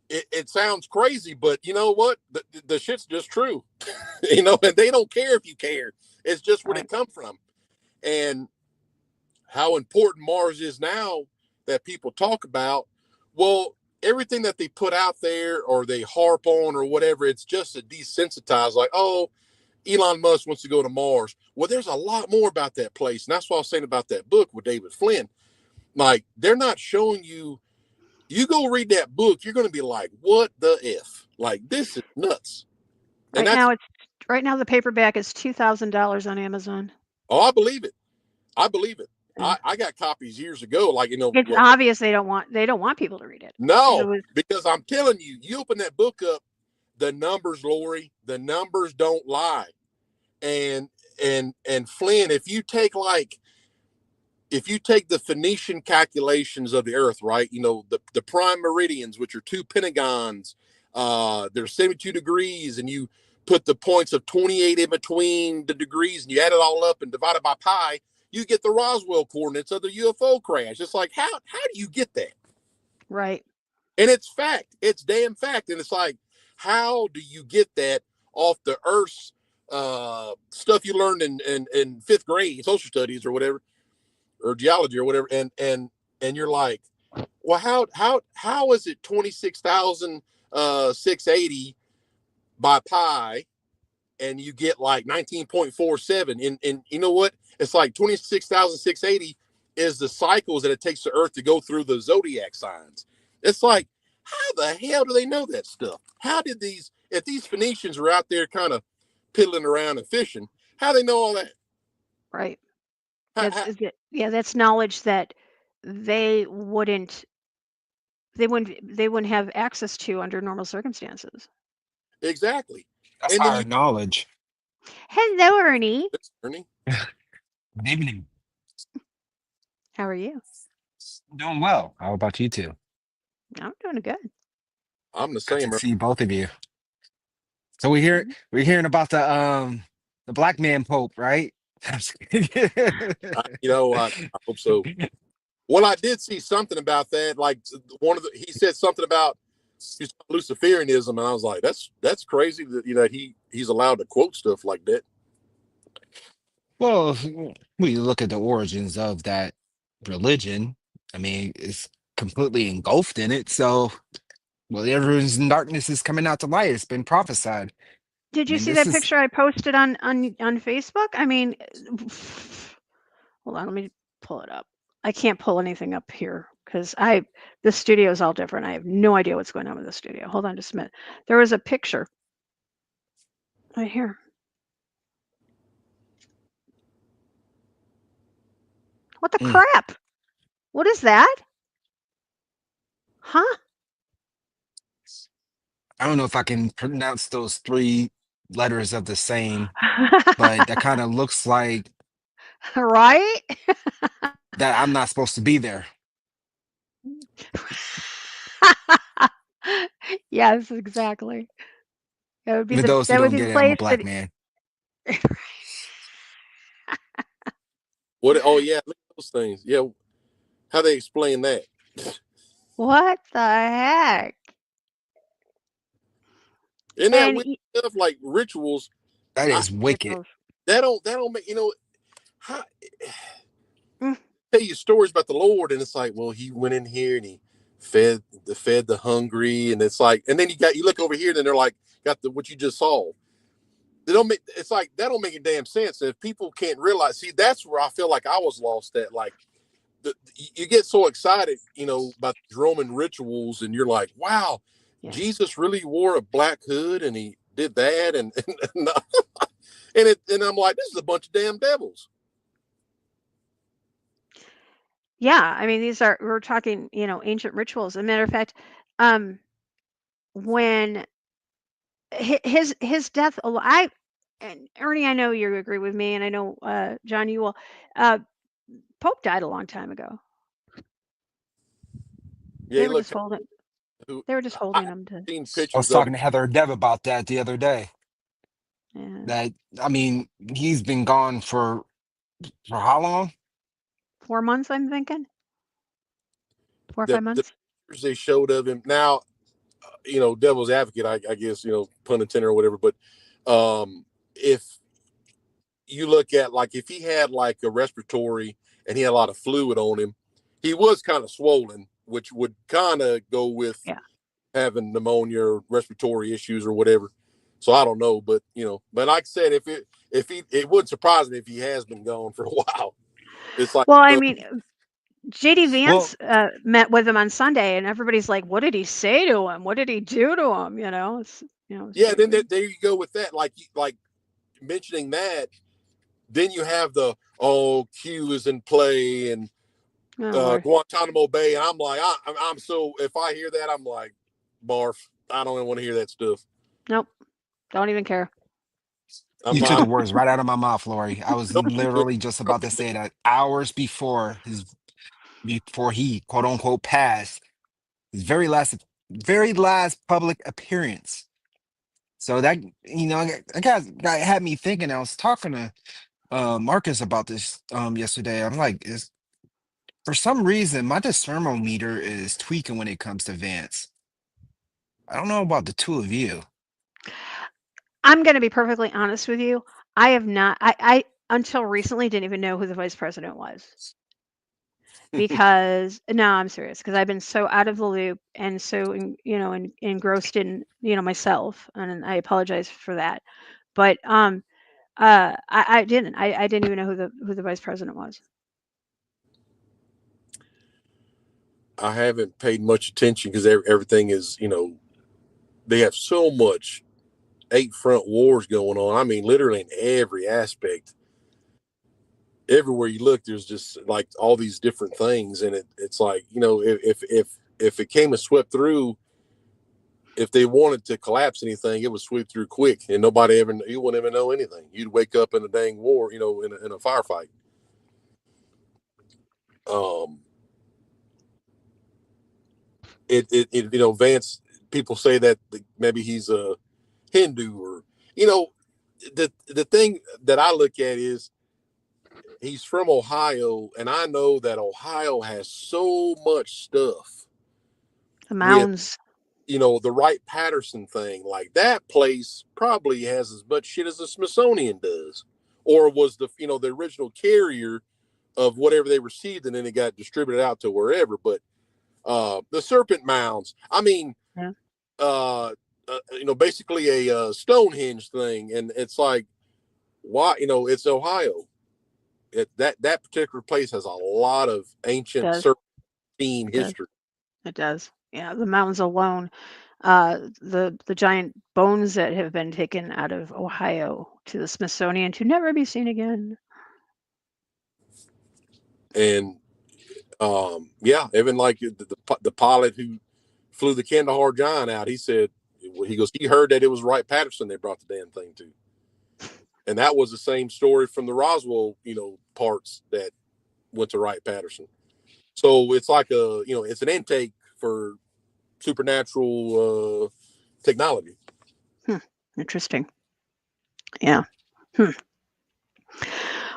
It sounds crazy, but you know what? The shit's just true, and they don't care if you care. It's just where they come from, and how important Mars is now that people talk about. Well, everything that they put out there or they harp on or whatever, it's just to desensitize, like, oh, Elon Musk wants to go to Mars. Well, there's a lot more about that place. And that's what I was saying about that book with David Flynn. Like, they're not showing you go read that book, you're going to be like, what the F? Like, this is nuts. And right now the paperback is $2,000 on Amazon. Oh, I believe it. I got copies years ago. Like, it's obvious they don't want people to read it. No, because I'm telling you, you open that book up, the numbers, Lori, the numbers don't lie. And Flynn, if you take the Phoenician calculations of the earth, right? The prime meridians, which are 2 pentagons, they're 72 degrees, and you put the points of 28 in between the degrees, and you add it all up and divide it by pi, you get the Roswell coordinates of the UFO crash. It's like, how do you get that? Right. And it's fact. It's damn fact. And it's like, how do you get that off the Earth's stuff you learned in 5th grade, social studies or whatever, or geology or whatever? And you're like, well, how is it 26,680 by pi, and you get like 19.47? And you know what? It's like 26,680 is the cycles that it takes the Earth to go through the zodiac signs. It's like, how the hell do they know that stuff? How did if these Phoenicians are out there kind of piddling around and fishing, how do they know all that? Right. That's knowledge that they wouldn't have access to under normal circumstances. Exactly. That's our knowledge. Hello, Ernie. Ernie. Good evening. How are you? Doing well. How about you two? I'm doing good. I'm the same. Good to see both of you. So we're hearing about the black man Pope, right? I hope so. Well, I did see something about that. Like he said something about Luciferianism, and I was like, that's crazy that he's allowed to quote stuff like that. Well, we look at the origins of that religion. I mean, it's completely engulfed in it. So, whatever is in darkness is coming out to light. It's been prophesied. Did I you mean, see this that is picture I posted on Facebook? I mean, hold on, let me pull it up. I can't pull anything up here because the studio is all different. I have no idea what's going on with the studio. Hold on just a minute. There was a picture right here. What the mm, crap? What is that? Huh? I don't know if I can pronounce those 3 letters of the same, but that kind of looks like Right? that I'm not supposed to be there. Yes, exactly. For those who That would don't be the get it, I'm a place black that man. What? Oh yeah, look at those things. Yeah, how they explain that? what the heck? Isn't that And weird stuff like rituals? That I, is wicked. rituals. that don't make how, Mm, tell you stories about the Lord, and it's like, well, he went in here and he fed the hungry, and it's like, and then you look over here, and they're like, got the what you just saw. They don't make it's like that don't make a damn sense. And if people can't realize, see, that's where I feel like I was lost at. Like you get so excited, about these Roman rituals, and you're like, wow, yes. Jesus really wore a black hood, and he did that, and I'm like, this is a bunch of damn devils. Yeah, I mean, we're talking, ancient rituals. As a matter of fact, when his death, and Ernie, I know you agree with me, and I know, John, you will. Uh, Pope died a long time ago. Yeah, They he were just looked. holding. Who They were just I holding him to. seen I was pictures of talking him. to Heather Dev about that the other day. Yeah, That I mean, he's been gone for how long? 4 months, I'm thinking. 4 or The 5 the months. pictures they showed of him. Now, devil's advocate, I guess, pun intended or whatever. But if you look at, like, if he had like a respiratory and he had a lot of fluid on him, he was kind of swollen, which would kind of go with Yeah. having pneumonia or respiratory issues or whatever. So I don't know, but but like I said, it wouldn't surprise me if he has been gone for a while. It's like, Well, I mean, JD Well, Vance met with him on Sunday, and everybody's like, "What did he say to him? What did he do to him?" It's yeah. pretty Then weird. there you go with that. Like mentioning that. Then you have the Q is in play and Oh Lord, Guantanamo Bay, and I'm like, I'm so, if I hear that, I'm like, barf. I don't even want to hear that stuff. nope, don't even care. you took I'm the words right out of my mouth, Lori. I was don't you do it. literally just about to say that hours before he quote unquote passed his very last public appearance. So that that had me thinking. I was talking to Marcus about this yesterday. I'm like, is for some reason my discermometer is tweaking when it comes to Vance. I don't know about the two of you. I'm going to be perfectly honest with you. I have not. I until recently didn't even know who the vice president was because no, I'm serious because I've been so out of the loop and so engrossed in myself, and I apologize for that. But I didn't. I didn't even know who the vice president was. I haven't paid much attention because everything is, they have so much eight front wars going on. I mean, literally in every aspect. Everywhere you look, there's just like all these different things, and it's like, if it came and swept through, if they wanted to collapse anything, it would sweep through quick, and you wouldn't even know anything. You'd wake up in a dang war, in a firefight. Um, Vance. People say that maybe he's a Hindu, or the thing that I look at is he's from Ohio, and I know that Ohio has so much stuff The with mounds. the Wright Patterson thing. Like, that place probably has as much shit as the Smithsonian does, or was the original carrier of whatever they received, and then it got distributed out to wherever. But the serpent mounds, I mean, Yeah. basically a Stonehenge thing, and it's like, why? It's Ohio. That particular place has a lot of It ancient does. serpentine It does. history. It does. Yeah, the mountains alone, the giant bones that have been taken out of Ohio to the Smithsonian to never be seen again. And even like the pilot who flew the Kandahar Giant out, he said, he heard that it was Wright-Patterson they brought the damn thing to. And that was the same story from the Roswell, parts that went to Wright-Patterson. So it's like it's an intake for supernatural technology. Interesting. Yeah.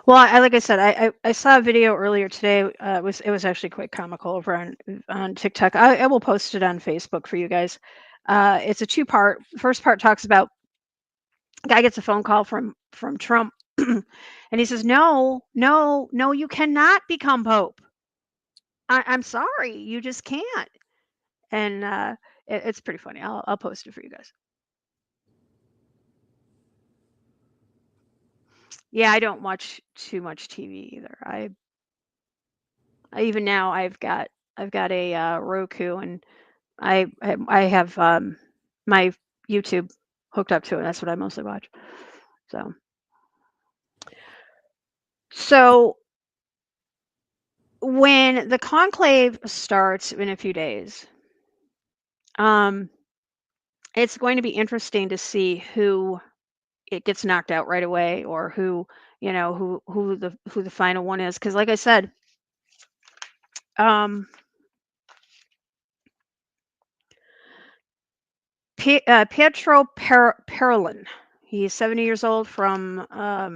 Well, like I said, I saw a video earlier today. It was actually quite comical over on TikTok. I will post it on Facebook for you guys. It's a two-part. First part talks about a guy gets a phone call from Trump, and he says, "No, no, no, you cannot become Pope. I'm sorry, you just can't." And it's pretty funny. I'll post it for you guys. Yeah, I don't watch too much TV either. I even now I've got a Roku, and I have my YouTube hooked up to it. That's what I mostly watch. So when the conclave starts in a few days, it's going to be interesting to see who it gets knocked out right away, or who the final one is. Because like I said, Pietro Parolin. He's 70 years old, from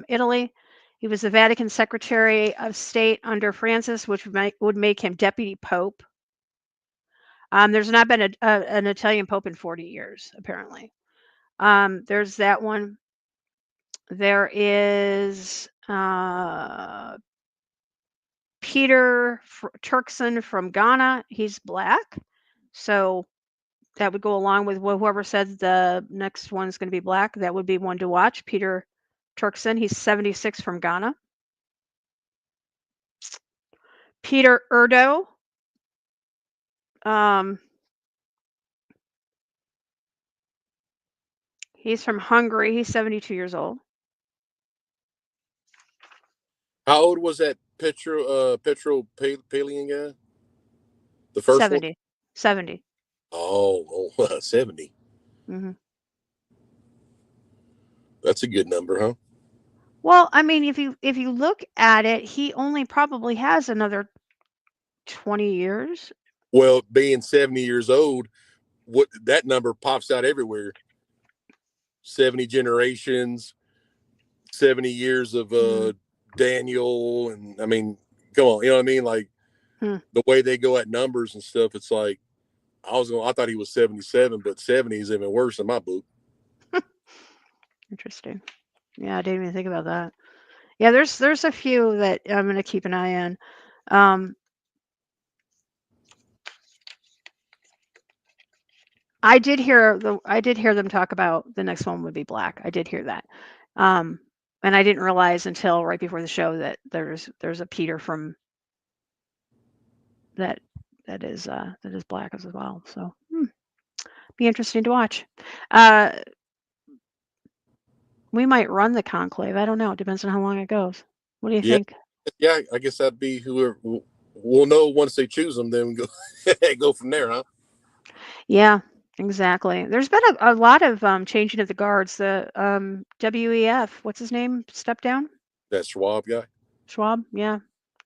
Italy. He was the Vatican Secretary of State under Francis, which would make him deputy pope. There's not been an Italian pope in 40 years, apparently. There's that one. There is Peter Turkson from Ghana. He's black, so that would go along with whoever said the next one is going to be black. That would be one to watch. Peter Turkson. He's 76 from Ghana. Peter Erdo. He's from Hungary. He's 72 years old. How old was that Petro Palian guy? The first 70. one? 70. Oh, 70. Mm-hmm. That's a good number, huh? Well, I mean, if you look at it, he only probably has another 20 years. Well, being 70 years old, what that number pops out everywhere. 70 generations, 70 years of Daniel, and I mean, come on, you know what I mean? Like the way they go at numbers and stuff, it's like I thought he was 77, but 70 is even worse in my book. Interesting. Yeah, I didn't even think about that. Yeah, there's a few that I'm going to keep an eye on. I did hear them talk about the next one would be black. I did hear that. And I didn't realize until right before the show that there's a Peter from that is black as well. So be interesting to watch. We might run the conclave. I don't know. It depends on how long it goes. What do you think? Yeah, I guess that'd be whoever. We'll know once they choose them. Then we go go from there, huh? Yeah, exactly. There's been a lot of changing of the guards. The WEF, what's his name, stepped down? That Schwab guy. Schwab, yeah.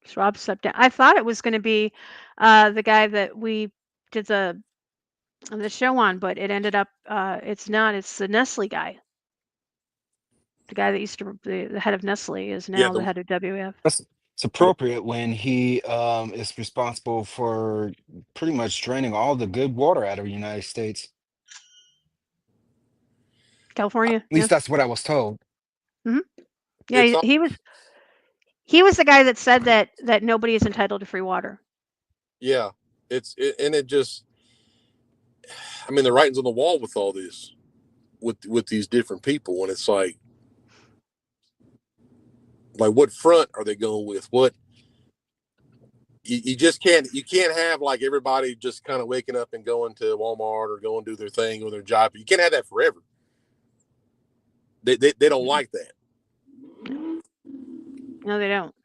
Schwab stepped down. I thought it was going to be the guy that we did the show on, but it ended up it's not. It's the Nestle guy. The guy that used to the head of Nestle is now the head of WEF. It's appropriate when he is responsible for pretty much draining all the good water out of the United States. California. At least that's what I was told. Mm-hmm. Yeah, he was the guy that said that nobody is entitled to free water. Yeah, and it just, I mean, the writing's on the wall with all this. with these different people, and it's like what front are they going with? What you just can't have like everybody just kind of waking up and going to Walmart or going to do their thing or their job. You can't have that forever. They don't like that. No, they don't.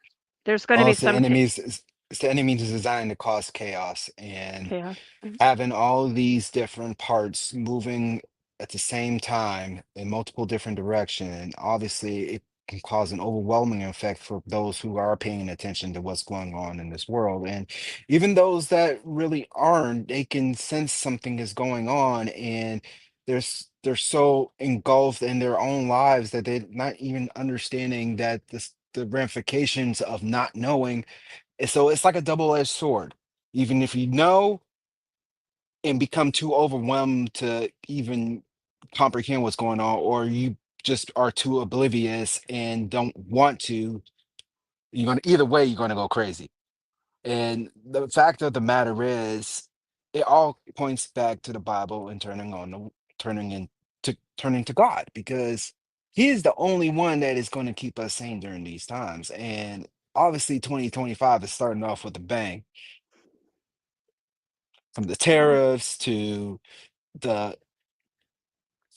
There's going to Oh, be some it's the enemy is designed to cause chaos, and chaos. having all these different parts moving at the same time in multiple different directions, obviously it can cause an overwhelming effect for those who are paying attention to what's going on in this world. And even those that really aren't, they can sense something is going on, and they're so engulfed in their own lives that they're not even understanding that the ramifications of not knowing. And so it's like a double-edged sword. Even if you know and become too overwhelmed to even comprehend what's going on, or you just are too oblivious and don't want to, you're gonna either way, you're gonna go crazy. And the fact of the matter is, it all points back to the Bible and turning to God, because He is the only one that is going to keep us sane during these times. And obviously, 2025 is starting off with a bang, from the tariffs to the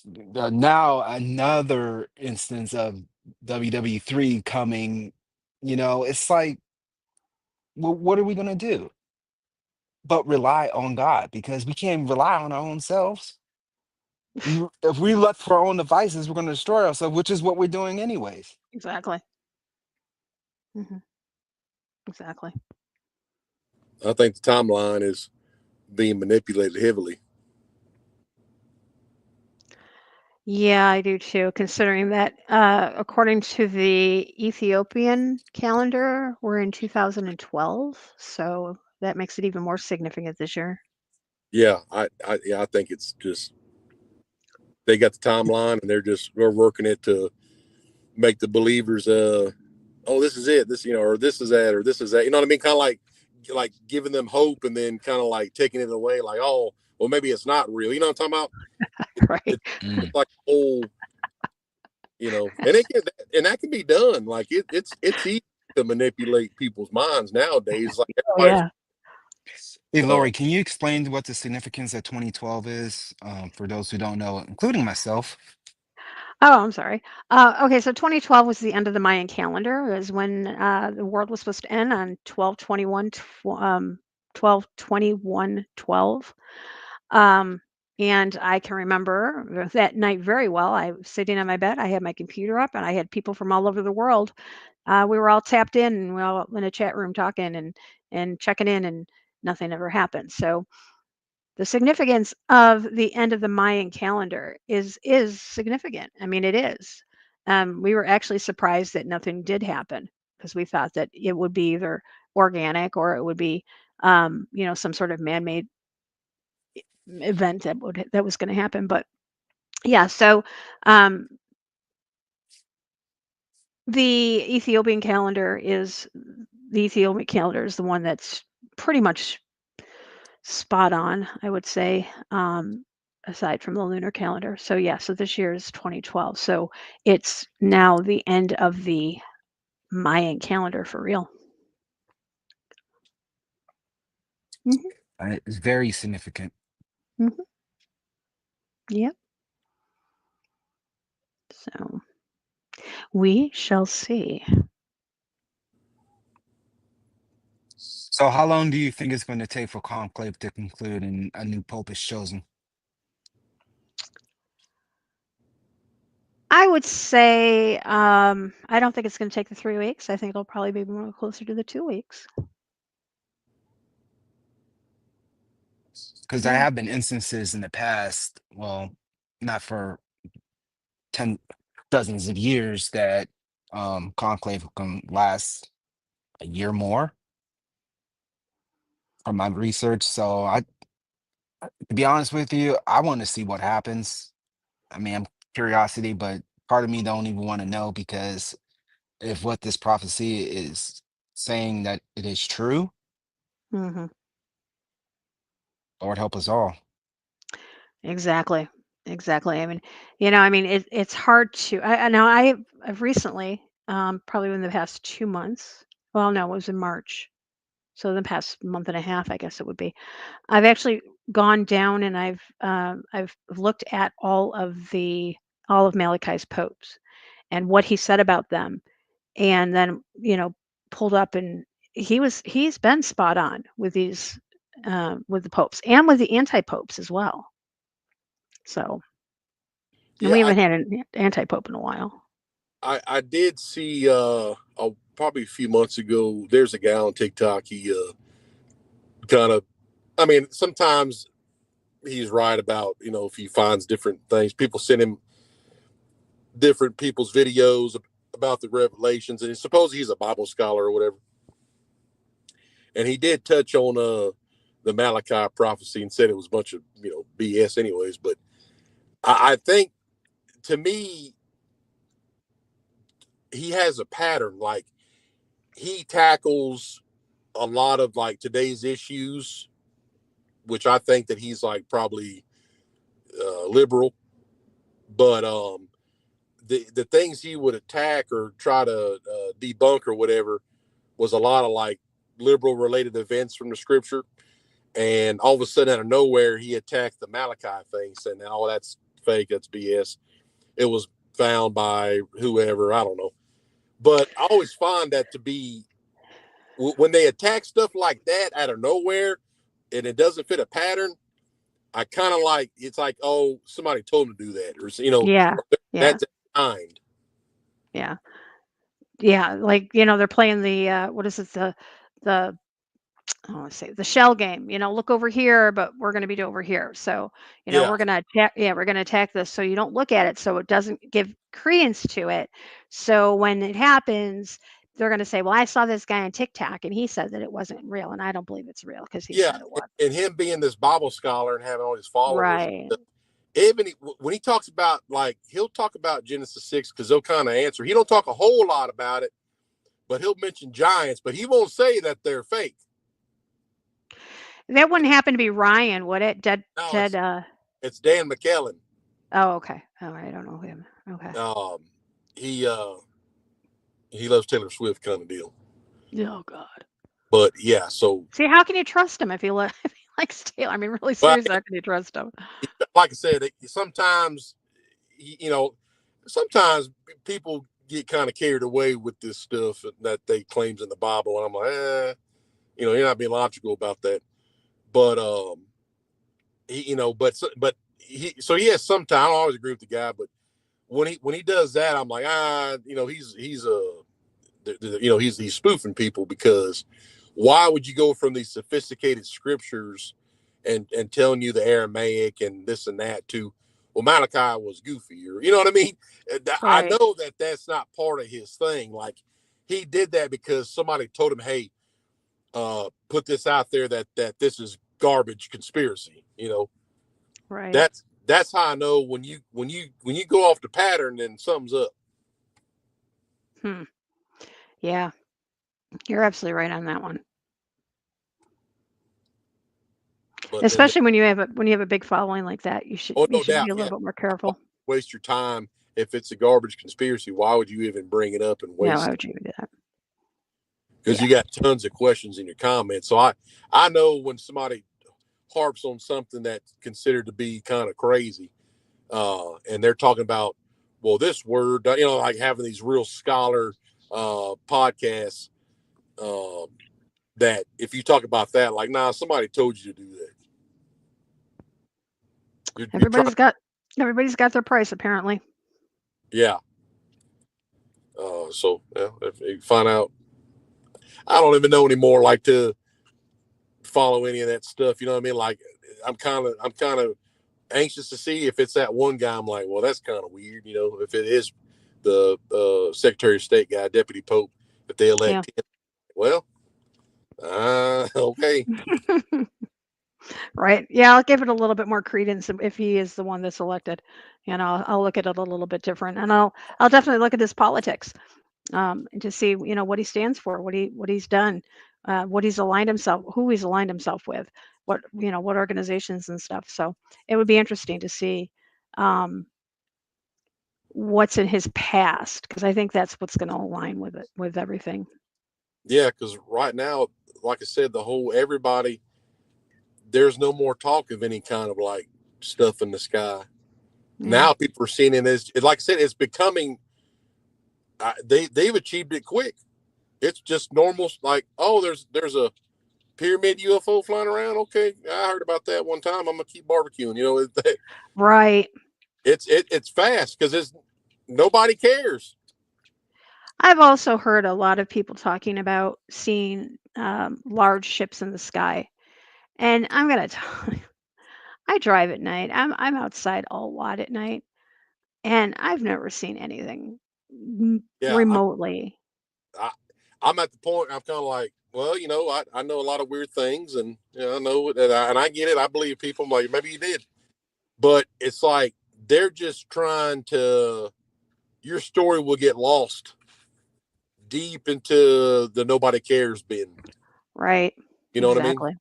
now another instance of WW3 coming. It's like, well, what are we going to do but rely on God? Because we can't rely on our own selves. If we look for our own devices, we're going to destroy ourselves, which is what we're doing anyways. Exactly. Hmm. Exactly. I think the timeline is being manipulated heavily. Yeah, I do too, considering that according to the Ethiopian calendar, we're in 2012. So that makes it even more significant this year. Yeah, I think it's just they got the timeline and they're working it to make the believers oh, this is it, this, or this is that, or this is that, you know what I mean, kind of like giving them hope and then kind of like taking it away, like, oh, well, maybe it's not real, you know what I'm talking about. Right. It's like a whole, and that can be done, like it's easy to manipulate people's minds nowadays, like Oh, everybody's yeah. Hey, uh, Lori, can you explain what the significance of 2012 is, for those who don't know, including myself? Oh, I'm sorry. Okay, so 2012 was the end of the Mayan calendar. It was when the world was supposed to end on 12/21/12. And I can remember that night very well. I was sitting on my bed. I had my computer up, and I had people from all over the world. We were all tapped in, and we were all in a chat room talking and checking in, and nothing ever happened. So the significance of the end of the Mayan calendar is significant. I mean, it is. We were actually surprised that nothing did happen, because we thought that it would be either organic or it would be, some sort of man-made event that was going to happen. But yeah, so um, the Ethiopian calendar is the one that's pretty much spot on, I would say, aside from the lunar calendar. So yeah, so this year is 2012. So it's now the end of the Mayan calendar for real. Hmm. It's very significant. Hmm. Yep. So we shall see. So, how long do you think it's going to take for conclave to conclude and a new pope is chosen? I would say I don't think it's going to take the 3 weeks. I think it'll probably be more closer to the 2 weeks. Because there Yeah. have been instances in the past, well, not for 10 dozens of years, that conclave can last a year more from my research. So, to be honest with you, I want to see what happens. I mean, I'm curiosity, but part of me don't even want to know, because if what this prophecy is saying that it is true, Hmm. Lord help us all. Exactly. Exactly. I mean, I mean, it's hard to. I know I've recently, probably in the past 2 months. Well, no, it was in March. So the past month and a half, I guess it would be. I've actually gone down and I've looked at all of Malachy's popes and what he said about them, and then pulled up, and he's been spot on with these with the popes and with the anti-popes as well. So, and we Yeah, haven't had an anti-pope in a while. I did see probably a few months ago. There's a guy on TikTok. He kind of, I mean, sometimes he's right about if he finds different things. People send him different people's videos about the revelations, and suppose he's a Bible scholar or whatever. And he did touch on the Malachi prophecy and said it was a bunch of BS anyways. But I think, to me, he has a pattern. Like, he tackles a lot of like today's issues, which I think that he's like probably liberal, but the things he would attack or try to debunk or whatever was a lot of like liberal related events from the scripture. And all of a sudden, out of nowhere, he attacked the Malachi thing, saying, "Oh, that's fake. That's BS. It was found by whoever. I don't know." But I always find that to be, when they attack stuff like that out of nowhere, and it doesn't fit a pattern, I kind of like, it's like, oh, somebody told them to do that, or Yeah, yeah, that's kind. yeah, yeah. Like they're playing the what is it, the I want to say the shell game. Look over here, but we're going to be over here. So Yeah, we're going to attack. Yeah, we're going to attack this. So you don't look at it, so it doesn't give credence to it. So when it happens, they're going to say, "Well, I saw this guy on TikTok, and he said that it wasn't real, and I don't believe it's real because he yeah. said it was." And him being this Bible scholar and having all his followers, Right. even when he talks about, like, he'll talk about Genesis 6 because they'll kind of answer. He don't talk a whole lot about it, but he'll mention giants, but he won't say that they're fake. That wouldn't happen to be Ryan, would it? No, Dead. it's Dan McKellen. Oh, okay. Oh, I don't know him. Okay. He he loves Taylor Swift kind of deal. Oh God. But yeah, so, See, how can you trust him if he if he likes Taylor? I mean, really well, seriously, how can you trust him? like I said, sometimes, you know, sometimes people get kind of carried away with this stuff that they claims in the Bible, and I'm like, you're not being logical about that. But but he has some time. I don't always agree with the guy, but when he does that, I'm like, he's spoofing people, because why would you go from these sophisticated scriptures and telling you the Aramaic and this and that to, well, Malachi was goofy, or what I mean? I Right. know that that's not part of his thing. Like, he did that because somebody told him, hey, put this out there that this is garbage conspiracy. Right. That's how I know when you go off the pattern, then something's up. Hmm. Yeah, you're absolutely right on that one. But then, Especially when you have a big following like that, you should oh, you no should be doubt, a yeah, little bit more careful. waste your time. If it's a garbage conspiracy, why would you even bring it up and Yeah, why waste? would you do that? Because Yeah. you got tons of questions in your comments. So I know when somebody harps on something that's considered to be kind of crazy, and they're talking about, well, this word, like having these real scholar podcasts, that if you talk about that, like, nah, somebody told you to do that. You're trying, Everybody's got their price apparently. yeah. So yeah, if you find out, I don't even know anymore, like, to follow any of that stuff. You know what I mean? Like, I'm kind of anxious to see if it's that one guy. I'm like, well, that's kind of weird. If it is the Secretary of State guy, Deputy Pope, if they Yeah. elect him, well, okay. Right. Yeah, I'll give it a little bit more credence if he is the one that's elected. I'll look at it a little bit different, and I'll definitely look at his politics, and to see what he stands for, what he's done, what he's aligned himself, who he's aligned himself with, what organizations and stuff. So it would be interesting to see what's in his past, because I think that's what's going to align with it, with everything. Yeah, because right now, like I said, everybody, there's no more talk of any kind of like stuff in the sky. Yeah. Now people are seeing it as, like I said, it's becoming. They've achieved it quick. It's just normal. Like, oh, there's a pyramid UFO flying around. Okay, I heard about that one time. I'm gonna keep barbecuing. You know, Right. it's fast because nobody cares. I've also heard a lot of people talking about seeing large ships in the sky, and I'm gonna tell you, I drive at night. I'm outside a lot at night, and I've never seen anything Yeah, remotely. I'm at the point. I'm kind of like, well, you know, I know a lot of weird things, and you know, I know and I get it. I believe people. I'm like, maybe you did, but it's like they're just trying to. Your story will get lost deep into the nobody cares bin. Right. You know what I mean? Exactly.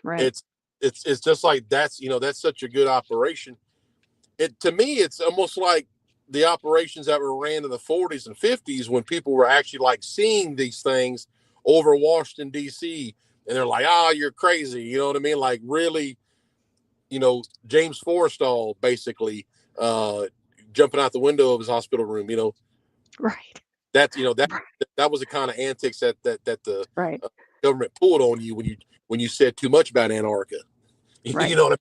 Right. It's just like that's such a good operation. To me, it's almost like the operations that were ran in the 40s and 50s when people were actually like seeing these things over Washington D.C. and they're like, "Ah, you're crazy," you know what I mean? Like really, you know, James Forrestal basically jumping out the window of his hospital room. You know, Right. that that was the kind of antics that the Right. government pulled on you when you said too much about Antarctica. Right. You know what I mean?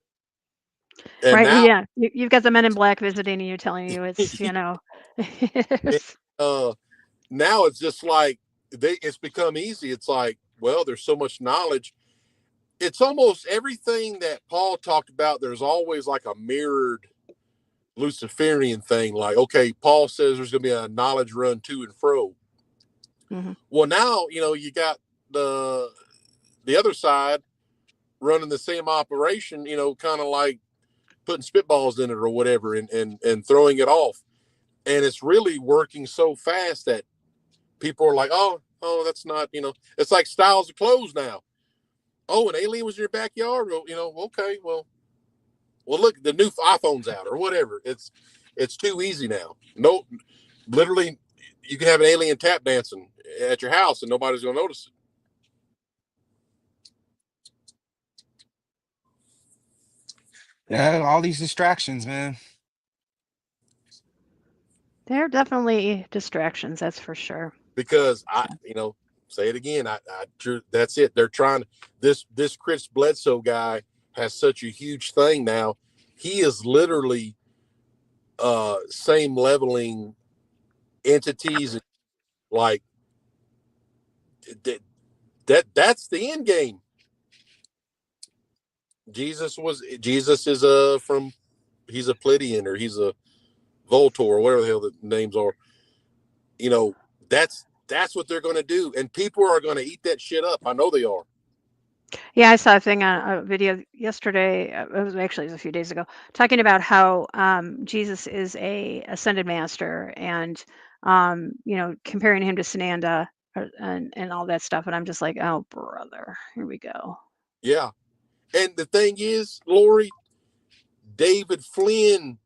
And Right. now, Yeah. You've got the men in black visiting you, telling you it's, you know, now it's just like it's become easy. It's like, well, there's so much knowledge. It's almost everything that Paul talked about. There's always like a mirrored Luciferian thing. Like, okay, Paul says there's going to be a knowledge run to and fro. mm-hmm. Well, now, you know, you got the other side running the same operation, you know, kind of like putting spitballs in it or whatever and throwing it off. And it's really working so fast that people are like, oh, that's not, you know, it's like styles of clothes now. Oh, an alien was in your backyard. Well, you know, okay, well, look, the new iPhone's out or whatever. It's too easy now. No, literally, you can have an alien tap dancing at your house and nobody's gonna notice it. Yeah, all these distractions, man. They're definitely distractions, that's for sure. Because you know, say it again. That's it. They're trying. This Chris Bledsoe guy has such a huge thing now. He is literally same leveling entities. Like that's the end game. Jesus is from, he's a Pleiadian or he's a Voltor or whatever the hell the names are. You know, that's what they're going to do, and people are going to eat that shit up. I know they are. Yeah, I saw a thing on a video yesterday. It was a few days ago, talking about how Jesus is a ascended master, and you know, comparing him to Sananda and all that stuff. And I'm just like, oh brother, here we go. Yeah, and the thing is, Lori, David Flynn,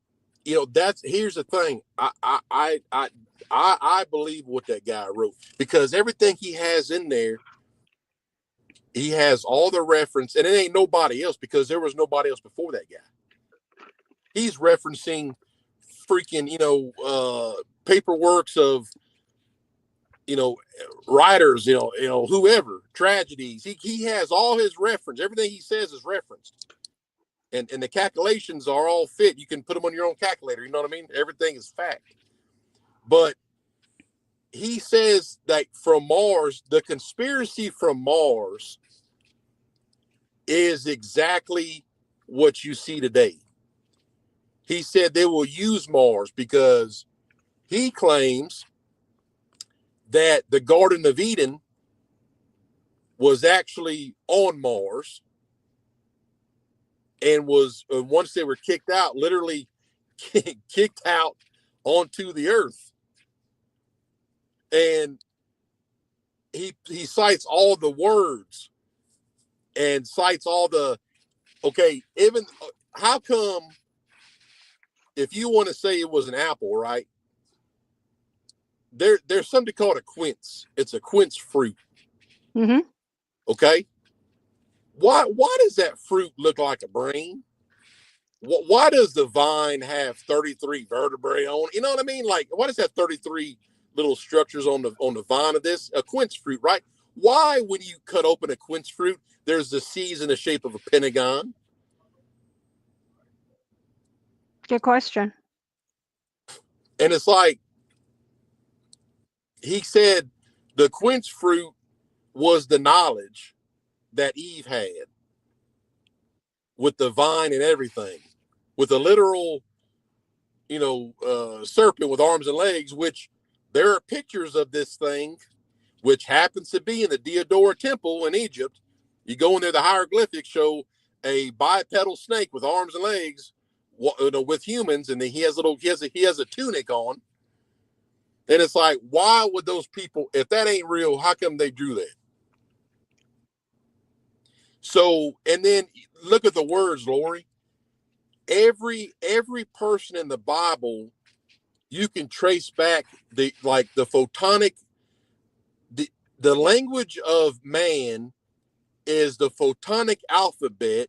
you know, here's the thing. I believe what that guy wrote because everything he has in there, he has all the reference, and it ain't nobody else because there was nobody else before that guy. He's referencing freaking, you know, paperworks of, you know, writers, you know, whoever, tragedies. He has all his reference. Everything he says is referenced. And the calculations are all fit. You can put them on your own calculator. You know what I mean? Everything is fact. But he says that from Mars, the conspiracy from Mars is exactly what you see today. He said they will use Mars because he claims that the Garden of Eden was actually on Mars and was, once they were kicked out, literally kicked out onto the earth. And he cites all the words and cites all the, okay, even how come if you want to say it was an apple, right? There's something called a quince. It's a quince fruit. Mm-hmm. Okay. Why does that fruit look like a brain? Why does the vine have 33 vertebrae on? You know what I mean? Like, why does that 33 little structures on the vine of this? A quince fruit, right? Why, when you cut open a quince fruit, there's the seeds in the shape of a pentagon? Good question. And it's like, he said the quince fruit was the knowledge that Eve had with the vine and everything, with a literal, serpent with arms and legs, which there are pictures of this thing, which happens to be in the Diodora Temple in Egypt. You go in there, the hieroglyphics show a bipedal snake with arms and legs, with humans, and then he has a tunic on. And it's like, why would those people, if that ain't real, how come they drew that? So, and then look at the words, Lori. Every person in the Bible, you can trace back the photonic, the language of man is the photonic alphabet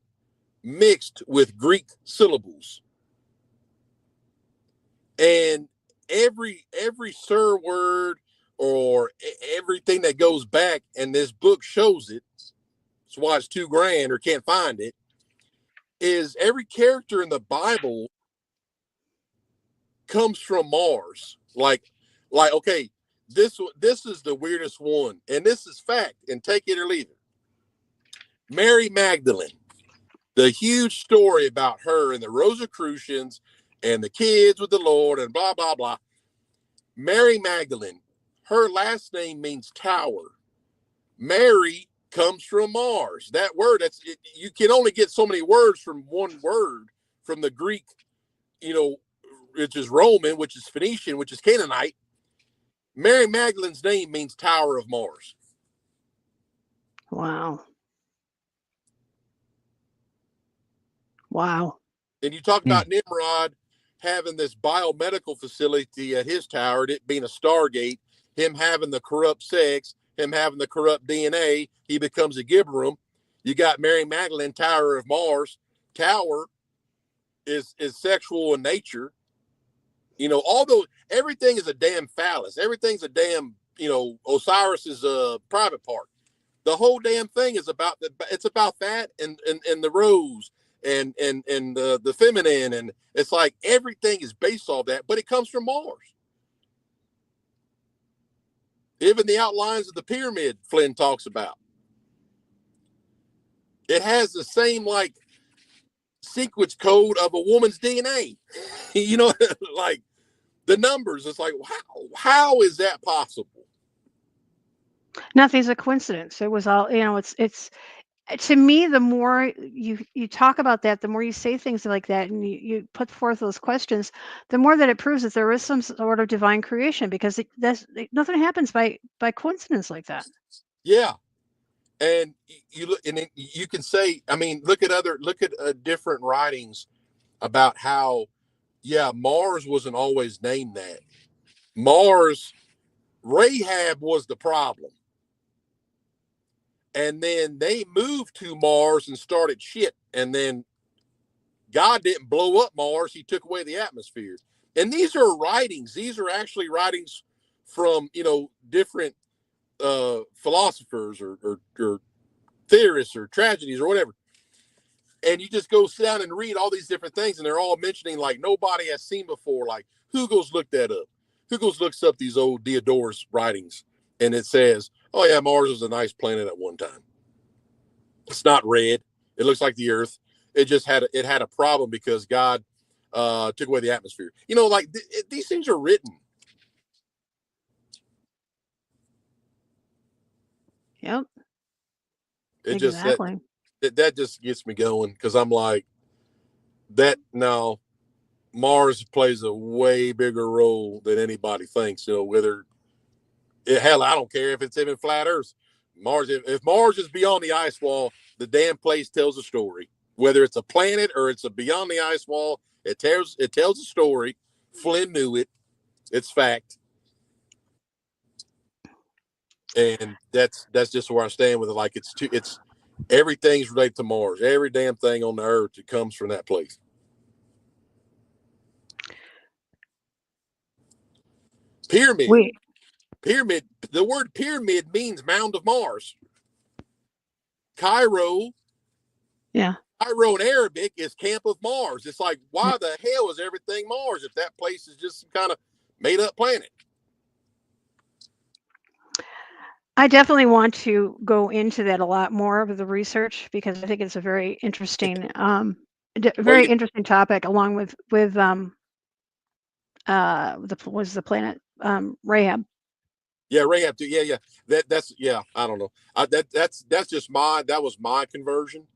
mixed with Greek syllables. And every Sir word or everything that goes back, and this book shows it, that's why it's $2,000 or can't find it, is every character in the Bible comes from Mars. Like, okay, this is the weirdest one, and this is fact, and take it or leave it. Mary Magdalene, the huge story about her and the Rosicrucians and the kids with the Lord and blah, blah, blah. Mary Magdalene, her last name means tower. Mary comes from Mars. That word, you can only get so many words from one word from the Greek, which is Roman, which is Phoenician, which is Canaanite. Mary Magdalene's name means Tower of Mars. Wow. Wow. And you talk about Nimrod having this biomedical facility at his tower, it being a Stargate, him having the corrupt sex, him having the corrupt DNA, he becomes a Gibberum. You got Mary Magdalene, Tower of Mars. Tower is sexual in nature. Although everything is a damn phallus, everything's a damn, Osiris's private part. The whole damn thing is about that and the rose and the feminine, and it's like everything is based off that, but it comes from Mars. Even the outlines of the pyramid Flynn talks about, it has the same sequence code of a woman's DNA. Like the numbers, it's like, how is that possible? Nothing's a coincidence. It was all, it's to me, the more you talk about that, the more you say things like that, and you put forth those questions, the more that it proves that there is some sort of divine creation, because nothing happens by coincidence like that. Yeah. And you look, and you can say, I mean, look at different writings about how, Mars wasn't always named that. Mars, Rahab was the problem. And then they moved to Mars and started shit. And then God didn't blow up Mars. He took away the atmosphere. And these are writings. These are actually writings from, different philosophers or theorists or tragedies or whatever. And you just go sit down and read all these different things, and they're all mentioning like nobody has seen before. Like, who goes look that up? Who goes looks up these old Diodorus writings, and it says, oh yeah, Mars was a nice planet at one time. It's not red. It looks like the Earth. It just had a problem because God took away the atmosphere. These things are written. Yep. It Exactly. that just gets me going, because I'm like, that now Mars plays a way bigger role than anybody thinks. Whether hell, I don't care if it's even flat Earth. Mars, if Mars is beyond the ice wall, the damn place tells a story. Whether it's a planet or it's a beyond the ice wall, It tells a story. Flynn knew it. It's fact. And that's just where I stand with it. Like it's everything's related to Mars. Every damn thing on the earth, it comes from that place. Pyramid. Pyramid. The word pyramid means mound of Mars. Cairo. Yeah. Cairo in Arabic is Camp of Mars. It's like, why the hell is everything Mars if that place is just some kind of made up planet? I definitely want to go into that a lot more with the research because I think it's a very interesting, very interesting topic. Along with was the planet Rahab. Yeah, Rahab too. Yeah. That's I don't know. That's just that was my conversion,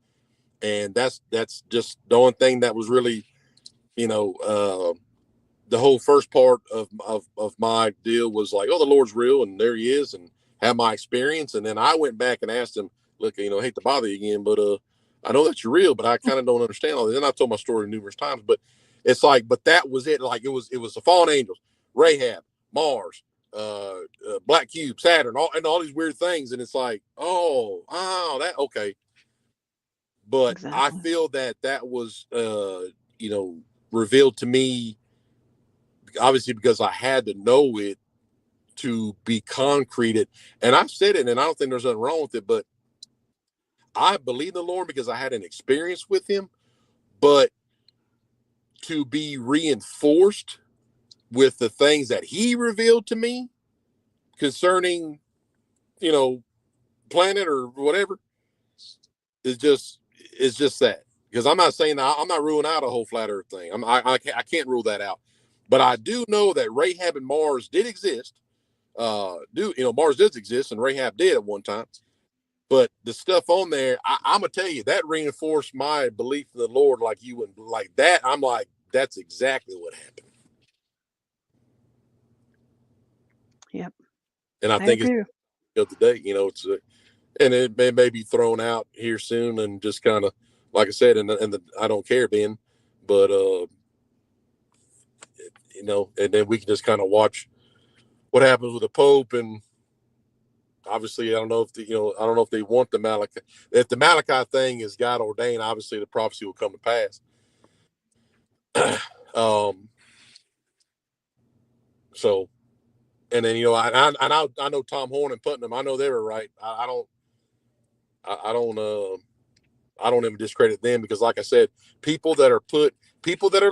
and that's just the only thing that was really, the whole first part of my deal was like, oh, the Lord's real, and there He is, and have my experience, and then I went back and asked Him, look, hate to bother you again, but I know that you're real, but I kind of don't understand all this. And I've told my story numerous times, but it's like, but that was it. Like it was the fallen angels, Rahab, Mars, Black Cube, Saturn, all these weird things, and it's like, that okay. But Exactly. I feel that was revealed to me, obviously, because I had to know it to be concreted. And I've said it, and I don't think there's nothing wrong with it, but I believe the Lord because I had an experience with Him. But to be reinforced with the things that He revealed to me concerning, planet or whatever, is just that. Because I'm not saying I'm not ruling out a whole flat Earth thing. I can't rule that out. But I do know that Rahab and Mars did exist. Mars does exist, and Rahab did at one time. But the stuff on there, I'm gonna tell you, that reinforced my belief in the Lord. Like you wouldn't like that. I'm like, that's exactly what happened. Yep. And I think agree. It's today. It's and it may be thrown out here soon, and just kind of, like I said, and I don't care, Ben, but and then we can just kind of watch what happens with the Pope. And obviously, I don't know if they want the Malachy. If the Malachy thing is God ordained, obviously the prophecy will come to pass. So, and then I know Tom Horn and Putnam. I know they were right. I don't even discredit them because, like I said, people that are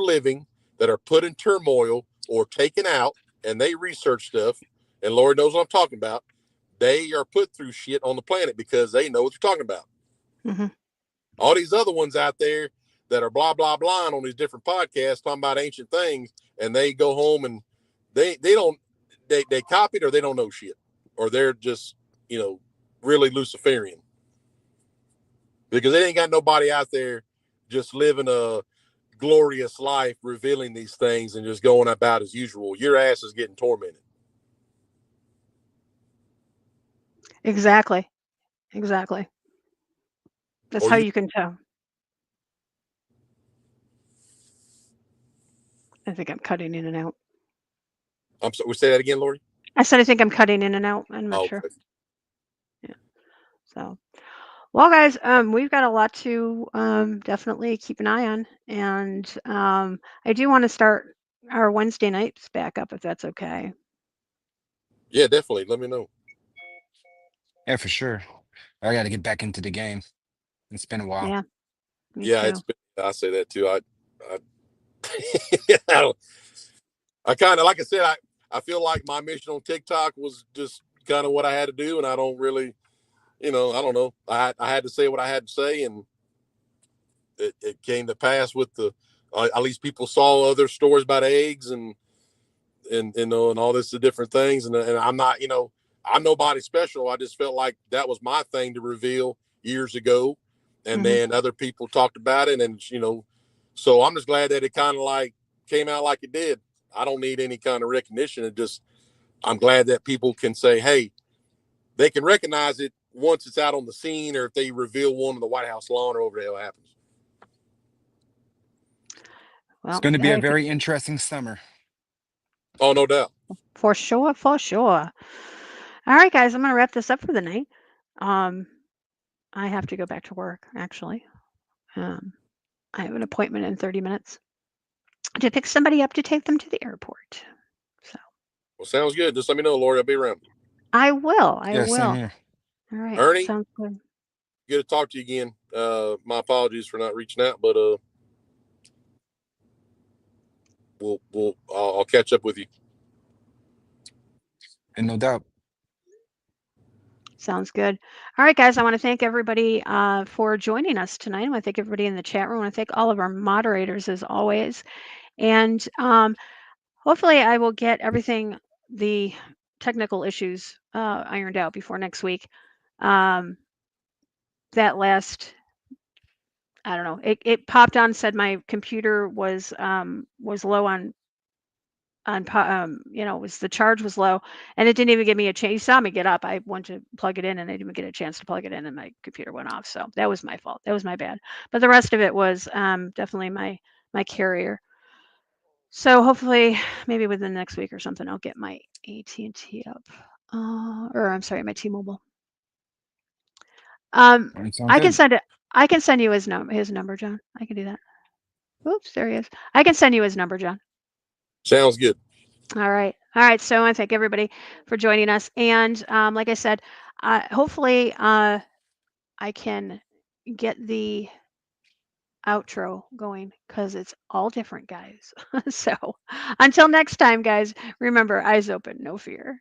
living that are put in turmoil or taken out, and they research stuff, and Lord knows what I'm talking about. They are put through shit on the planet because they know what they're talking about. Mm-hmm. All these other ones out there that are blah blah blah on these different podcasts talking about ancient things, and they go home and they copied, or they don't know shit, or they're just really Luciferian because they ain't got nobody out there just living a glorious life revealing these things and just going about as usual. Your ass is getting tormented. Exactly. That's how you can tell. I think I'm cutting in and out. I'm sorry, say that again, Lori? I said I think I'm cutting in and out. I'm not sure. Yeah. So, well, guys, we've got a lot to definitely keep an eye on, and I do want to start our Wednesday nights back up if that's okay. Yeah, definitely. Let me know. Yeah, for sure. I got to get back into the game. It's been a while. Yeah. Me too. I say that too. I kind of, like I said, I feel like my mission on TikTok was just kind of what I had to do, and I don't really, I don't know. I had to say what I had to say, and it came to pass with at least people saw other stories about eggs and all this different things, and I'm not, I'm nobody special. I just felt like that was my thing to reveal years ago, and then other people talked about it, and so I'm just glad that it kind of like came out like it did. I don't need any kind of recognition. I'm glad that people can say, hey, they can recognize it once it's out on the scene, or if they reveal one on the White House lawn or whatever the hell happens. Well, It's going to be a I could- very interesting summer. Oh, no doubt. for sure, for sure. All right, guys, I'm gonna wrap this up for the night. I have to go back to work, actually. I have an appointment in 30 minutes to pick somebody up to take them to the airport. So Well, sounds good. Just let me know, Lori. I'll be around. I will. I Yeah, same will. here. All right. Ernie? Sounds good. Good to talk to you again. My apologies for not reaching out, but I'll catch up with you. And no doubt. Sounds good. All right, guys. I want to thank everybody for joining us tonight. I want to thank everybody in the chat room. I want to thank all of our moderators as always. And hopefully, I will get everything, the technical issues, ironed out before next week. That last, I don't know. It popped on, said my computer was low on was the charge was low, and it didn't even give me a chance. You saw me get up. I went to plug it in, and I didn't even get a chance to plug it in, and my computer went off. So that was my fault. That was my bad. But the rest of it was definitely my carrier. So hopefully, maybe within the next week or something, I'll get my AT&T up, or I'm sorry, my T-Mobile. All right, sounds I can good. send it. I can send you his number, John. I can do that. Oops, there he is. I can send you his number, John. Sounds good. All right. All right. So I want to thank everybody for joining us. And like I said, hopefully I can get the outro going because it's all different, guys. So until next time, guys, remember, eyes open, no fear.